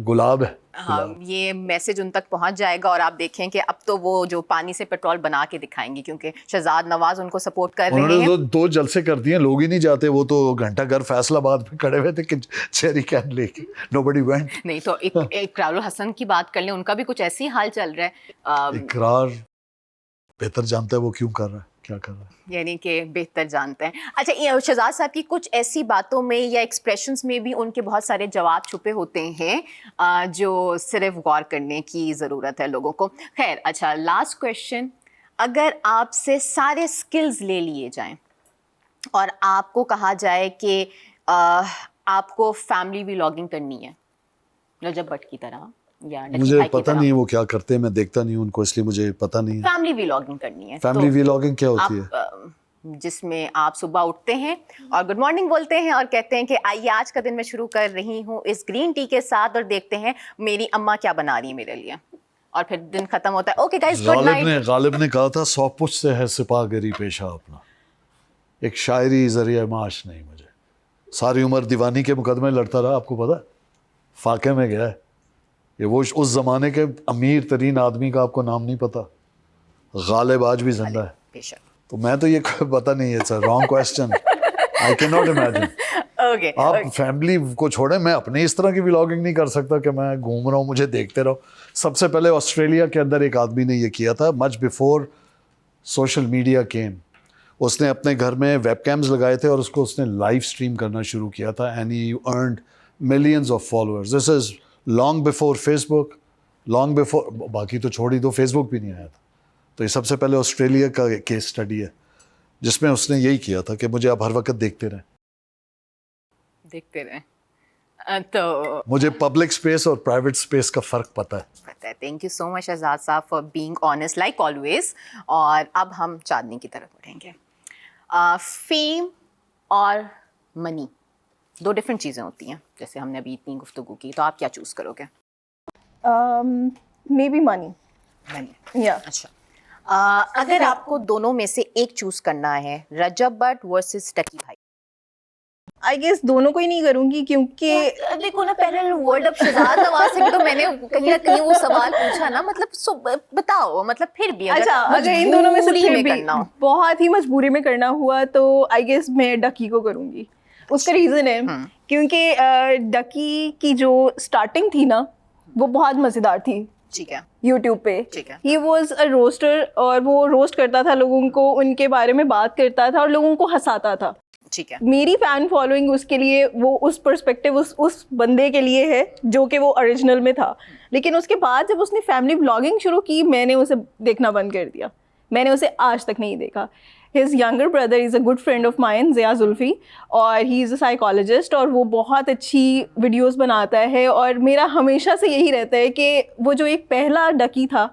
S3: گلاب ہے.
S1: ہاں, یہ میسج ان تک پہنچ جائے گا, اور آپ دیکھیں کہ اب تو وہ جو پانی سے پیٹرول بنا کے دکھائیں گے, کیونکہ شہزاد نواز ان کو سپورٹ کر رہے ہیں.
S3: انہوں نے 2 جلسے کر دیے, لوگ ہی نہیں جاتے. وہ تو گھنٹہ گھر فیصل آباد میں کھڑے ہوئے تھے کہ چیری کین لے کے, نوبڈی وینٹ.
S1: نہیں تو اقرار الحسن کی بات کر لیں, ان کا بھی کچھ ایسی حال چل رہا ہے.
S3: اقرار بہتر جانتا ہے وہ کیوں کر رہا ہے, کیا کر رہا ہے,
S1: یعنی کہ بہتر جانتے ہیں. اچھا, شہزاد صاحب کی کچھ ایسی باتوں میں یا ایکسپریشنز میں بھی ان کے بہت سارے جواب چھپے ہوتے ہیں جو صرف غور کرنے کی ضرورت ہے لوگوں کو. خیر, اچھا لاسٹ کویشچن, اگر آپ سے سارے سکلز لے لیے جائیں اور آپ کو کہا جائے کہ آپ کو فیملی ولاگنگ کرنی ہے رجب بٹ کی طرح یا
S3: مجھے پتہ نہیں ہے وہ کیا کرتے ہیں, میں دیکھتا نہیں ہوں ان کو, اس لیے مجھے پتہ نہیں ہے.
S1: فیملی ولاگنگ کرنی ہے.
S3: فیملی ولاگنگ کیا ہوتی ہے؟
S1: جس میں آپ صبح اٹھتے ہیں اور گڈ مارننگ بولتے ہیں اور کہتے ہیں کہ آئیے آج کا دن میں شروع کر رہی ہوں اس گرین ٹی کے ساتھ, اور دیکھتے ہیں میری اماں کیا بنا رہی ہے میرے لیے, اور پھر دن ختم ہوتا ہے. Okay guys, good night.
S3: غالب نے کہا تھا 100 پچھ سے ہے سپاہ گری پیشہ اپنا. ایک شاعری ذریعہ معاش نہیں مجھے. ساری عمر دیوانی کے مقدمے لڑتا رہا, آپ کو پتا ہے, فاقے میں گیا ہے. یہ وہ اس زمانے کے امیر ترین آدمی کا آپ کو نام نہیں پتا. غالب آج بھی زندہ ہے.
S1: بے شک.
S3: تو میں تو یہ پتہ نہیں ہے, sir wrong question. I can not imagine. آپ فیملی کو چھوڑیں, میں اپنی اس طرح کی ولاگنگ نہیں کر سکتا کہ میں گھوم رہا ہوں مجھے دیکھتے رہو. سب سے پہلے آسٹریلیا کے اندر ایک آدمی نے یہ کیا تھا, مچ بیفور سوشل میڈیا کیم. اس نے اپنے گھر میں ویب کیمز لگائے تھے اور اس کو اس نے لائیو اسٹریم کرنا شروع کیا تھا and he earned millions of followers. This is long before Facebook, long before, باقی تو چھوڑ ہی دو, فیس بک بھی نہیں آیا تھا. تو یہ سب سے پہلے آسٹریلیا کا کیس اسٹڈی ہے جس میں اس نے یہی کیا تھا کہ مجھے آپ ہر وقت دیکھتے رہیں.
S1: تو
S3: مجھے پبلک اسپیس اور پرائیویٹ اسپیس کا فرق پتہ ہے.
S1: Thank you so much Shahzad صاحب for being honest like always. اور اب ہم چاندنی کی طرف بڑھیں گے. فیم اور منی دو ڈفرینٹ چیزیں ہوتی ہیں, جیسے ہم نے ابھی اتنی گفتگو کی, تو آپ کیا چوز کرو گے؟
S2: مے بی منی.
S1: منی.
S2: یا
S1: اچھا, اگر آپ کو دونوں میں سے ایک چوز کرنا ہے, رجب بٹ ورسز ٹکی بھائی.
S2: آئی گیس دونوں کو ہی نہیں کروں گی کیونکہ
S1: دیکھو نا, پہلے ورڈ اب شہزاد نواز سے بھی تو میں نے کہیں نہ کہیں وہ سوال پوچھا نا, مطلب بتاؤ, مطلب پھر بھی
S2: اچھا اگر ان دونوں میں سے
S1: مجبوری
S2: پھر بھی
S1: کرنا ہو.
S2: بہت ہی مجبوری میں کرنا ہوا تو آئی گیس میں ڈکی کو کروں گی. اس کا ریزن ہے کیونکہ ڈکی کی جو اسٹارٹنگ تھی نا وہ بہت مزیدار تھی.
S1: ٹھیک ہے,
S2: یوٹیوب پہ
S1: ٹھیک ہے.
S2: ہی واز اے روسٹر, اور وہ روسٹ کرتا تھا لوگوں کو, ان کے بارے میں بات کرتا تھا اور لوگوں کو ہنساتا تھا.
S1: ٹھیک ہے.
S2: میری فین فالوئنگ اس کے لیے, وہ اس پرسپیکٹیو اس بندے کے لیے ہے جو کہ وہ اوریجنل میں تھا. لیکن اس کے بعد جب اس نے فیملی بلاگنگ شروع کی, میں نے اسے دیکھنا بند کر دیا. میں نے اسے آج تک نہیں دیکھا. His younger brother is a good friend of mine, Zia Zulfi, اور ہی از اے سائیکالوجسٹ, اور وہ بہت اچھی ویڈیوز بناتا ہے. اور میرا ہمیشہ سے یہی رہتا ہے کہ وہ جو ایک پہلا ڈکی تھا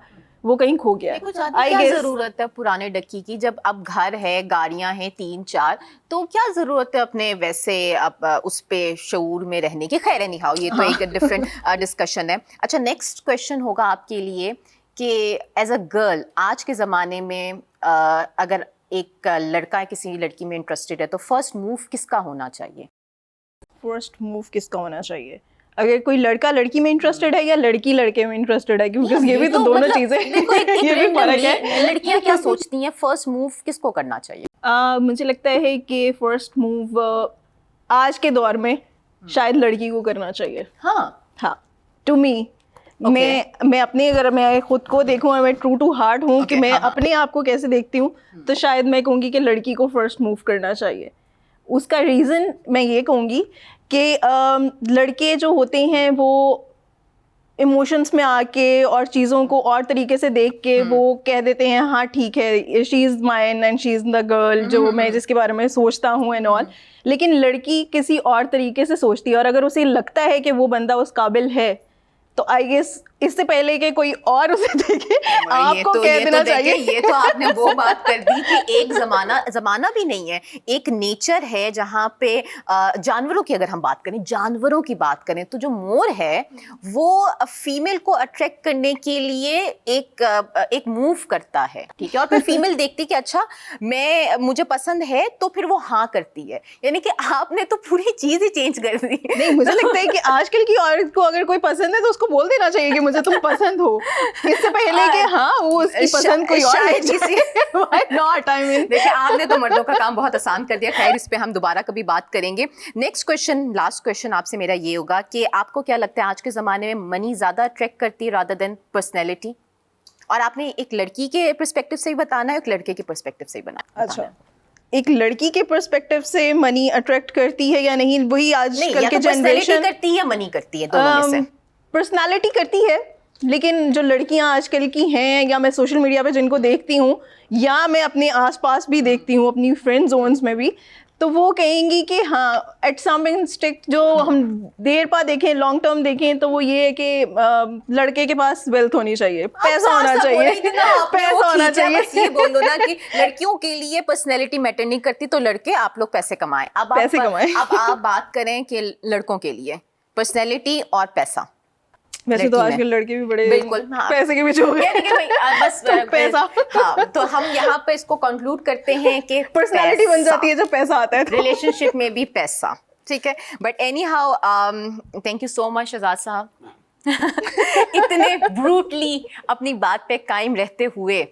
S2: وہ کہیں کھو گیا.
S1: کیا ضرورت ہے پرانے ڈکی کی, جب اب گھر ہے, گاڑیاں ہیں 3-4, تو کیا ضرورت ہے اپنے ویسے اب اس پہ شعور میں رہنے کی. خیر نہیں ہاؤ, یہ تو ایک ڈفرینٹ ڈسکشن ہے. اچھا, نیکسٹ کویشچن ہوگا آپ کے لیے کہ ایز اے گرل آج کے زمانے میں اگر ایک لڑکا کسی لڑکی میں انٹرسٹڈ ہے تو فرسٹ موو کس کا ہونا چاہیے؟
S2: فرسٹ موو کس کا ہونا چاہیے؟ اگر کوئی لڑکا لڑکی میں انٹرسٹڈ ہے یا لڑکی لڑکے میں انٹرسٹڈ ہے, کیونکہ یہ بھی تو دونوں چیزیں, یہ بھی فرق ہے.
S1: لڑکیاں کیا سوچتی ہیں, فرسٹ موو کس کو کرنا چاہیے؟
S2: مجھے لگتا ہے کہ فرسٹ موو آج کے دور میں شاید لڑکی کو کرنا چاہیے. ہاں ٹو می, میں اپنے, اگر میں خود کو دیکھوں اور میں ٹرو ٹو ہارٹ ہوں کہ میں اپنے آپ کو کیسے دیکھتی ہوں, تو شاید میں کہوں گی کہ لڑکی کو فرسٹ موو کرنا چاہیے. اس کا ریزن میں یہ کہوں گی کہ لڑکے جو ہوتے ہیں وہ ایموشنس میں آ کے اور چیزوں کو اور طریقے سے دیکھ کے وہ کہہ دیتے ہیں ہاں ٹھیک ہے, she is mine and she is the girl, جو میں جس کے بارے میں سوچتا ہوں اینڈ آل. لیکن لڑکی کسی اور طریقے سے سوچتی ہے, اور اگر اسے لگتا ہے کہ وہ بندہ اس قابل ہے تو آئی گیس اس سے پہلے کہ کوئی اور اسے دیکھے آپ کو کہہ دینا چاہیے.
S1: یہ تو آپ نے وہ بات کر دی کہ ایک زمانہ بھی نہیں ہے, ایک نیچر ہے جہاں پہ جانوروں کی اگر ہم بات کریں, جانوروں کی بات کریں تو جو مور ہے وہ فیمیل کو اٹریکٹ کرنے کے لیے ایک موو کرتا ہے, ٹھیک ہے, اور پھر فیمیل دیکھتی کہ اچھا مجھے پسند ہے تو پھر وہ ہاں کرتی ہے. یعنی کہ آپ نے تو پوری چیز ہی چینج کر دی.
S2: نہیں, مجھے لگتا ہے کہ آج کل کی عورت کو اگر کوئی پسند ہے تو اس کو بول دینا چاہیے کہ مجھے تم پسند ہو, اس سے پہلے کہ ہاں وہ اس کی پسند کوئی اور
S1: دیکھیں, آپ نے تو مردوں کا کام بہت آسان کر دیا. خیر, اس پہ ہم دوبارہ کبھی بات کریں گے. نیکسٹ کویشچن, لاسٹ کویشچن آپ سے میرا یہ ہوگا کہ آپ کو کیا لگتا ہے آج کے زمانے میں منی زیادہ اٹریکٹ کرتی ہے رادر دین پرسنالٹی؟ اور آپ نے ایک لڑکی کے پرسپیکٹو سے ہی بتانا ہے, ایک لڑکے کے پرسپیکٹو سے ہی بتانا ہے.
S2: اچھا, ایک لڑکی کے پرسپیکٹو سے منی اٹریکٹ کرتی ہے یا نہیں, وہی آج کل کے جنریشن
S1: کرتی ہے, منی کرتی ہے, دونوں میں سے
S2: پرسنالٹی کرتی ہے. لیکن جو لڑکیاں آج کل کی ہیں, یا میں سوشل میڈیا پہ جن کو دیکھتی ہوں, یا میں اپنے آس پاس بھی دیکھتی ہوں اپنی فرینڈ زونس میں بھی, تو وہ کہیں گی کہ ہاں ایٹ سم انسٹنکٹ جو ہم دیر پا دیکھیں, لانگ ٹرم دیکھیں, تو وہ یہ ہے کہ لڑکے کے پاس ویلتھ ہونی چاہیے, پیسہ ہونا چاہیے, پیسہ ہونا چاہیے.
S1: بس یہ بولو نا کہ لڑکیوں کے لیے پرسنالٹی میٹر نہیں کرتی, تو لڑکے آپ لوگ پیسے کمائیں. اب آپ بات کریں کہ لڑکوں کے لیے پرسنالٹی اور پیسہ.
S2: ویسے تو آج کل لڑکے بھی بڑے
S1: بالکل
S2: پیسے کے پیچھے ہو گئے,
S1: بس
S2: پیسہ.
S1: ہاں, تو ہم یہاں پہ اس کو کنکلوڈ کرتے ہیں کہ
S2: پرسنالٹی بن جاتی ہے جب پیسہ آتا ہے,
S1: ریلیشن شپ میں بھی پیسہ, ٹھیک ہے. But anyhow, thank you so much Shahzad Sahab, اتنے بروٹلی اپنی بات پہ قائم رہتے ہوئے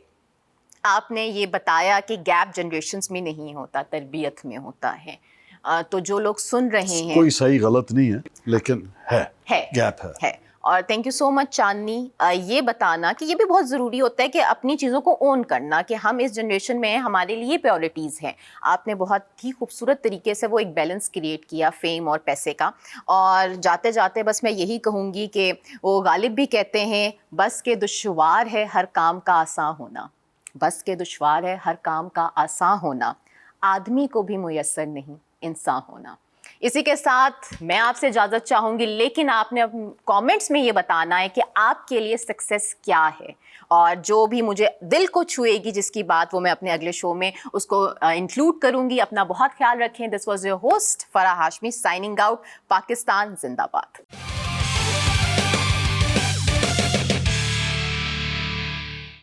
S1: آپ نے یہ بتایا کہ گیپ جنریشنز میں نہیں ہوتا, تربیت میں ہوتا ہے. تو جو لوگ سن رہے ہیں,
S3: کوئی صحیح غلط نہیں ہے, لیکن ہے گیپ ہے.
S1: اور تھینک یو سو مچ چاندنی، یہ بتانا کہ یہ بھی بہت ضروری ہوتا ہے کہ اپنی چیزوں کو اون کرنا، کہ ہم اس جنریشن میں ہیں، ہمارے لیے پریورٹیز ہیں. آپ نے بہت ہی خوبصورت طریقے سے وہ ایک بیلنس کریٹ کیا فیم اور پیسے کا. اور جاتے جاتے بس میں یہی کہوں گی کہ وہ غالب بھی کہتے ہیں بس کے دشوار ہے ہر کام کا آساں ہونا، بس کے دشوار ہے ہر کام کا آساں ہونا، آدمی کو بھی میسر نہیں انسان ہونا. اسی کے ساتھ میں آپ سے اجازت چاہوں گی، لیکن آپ نے کامنٹس میں یہ بتانا ہے کہ آپ کے لیے سکسیس کیا ہے، اور جو بھی مجھے دل کو چھوئے گی جس کی بات، وہ میں اپنے اگلے شو میں اس کو انکلوڈ کروں گی. اپنا بہت خیال رکھیں. This was your host Farah Hashmi signing out. Pakistan زندہ باد.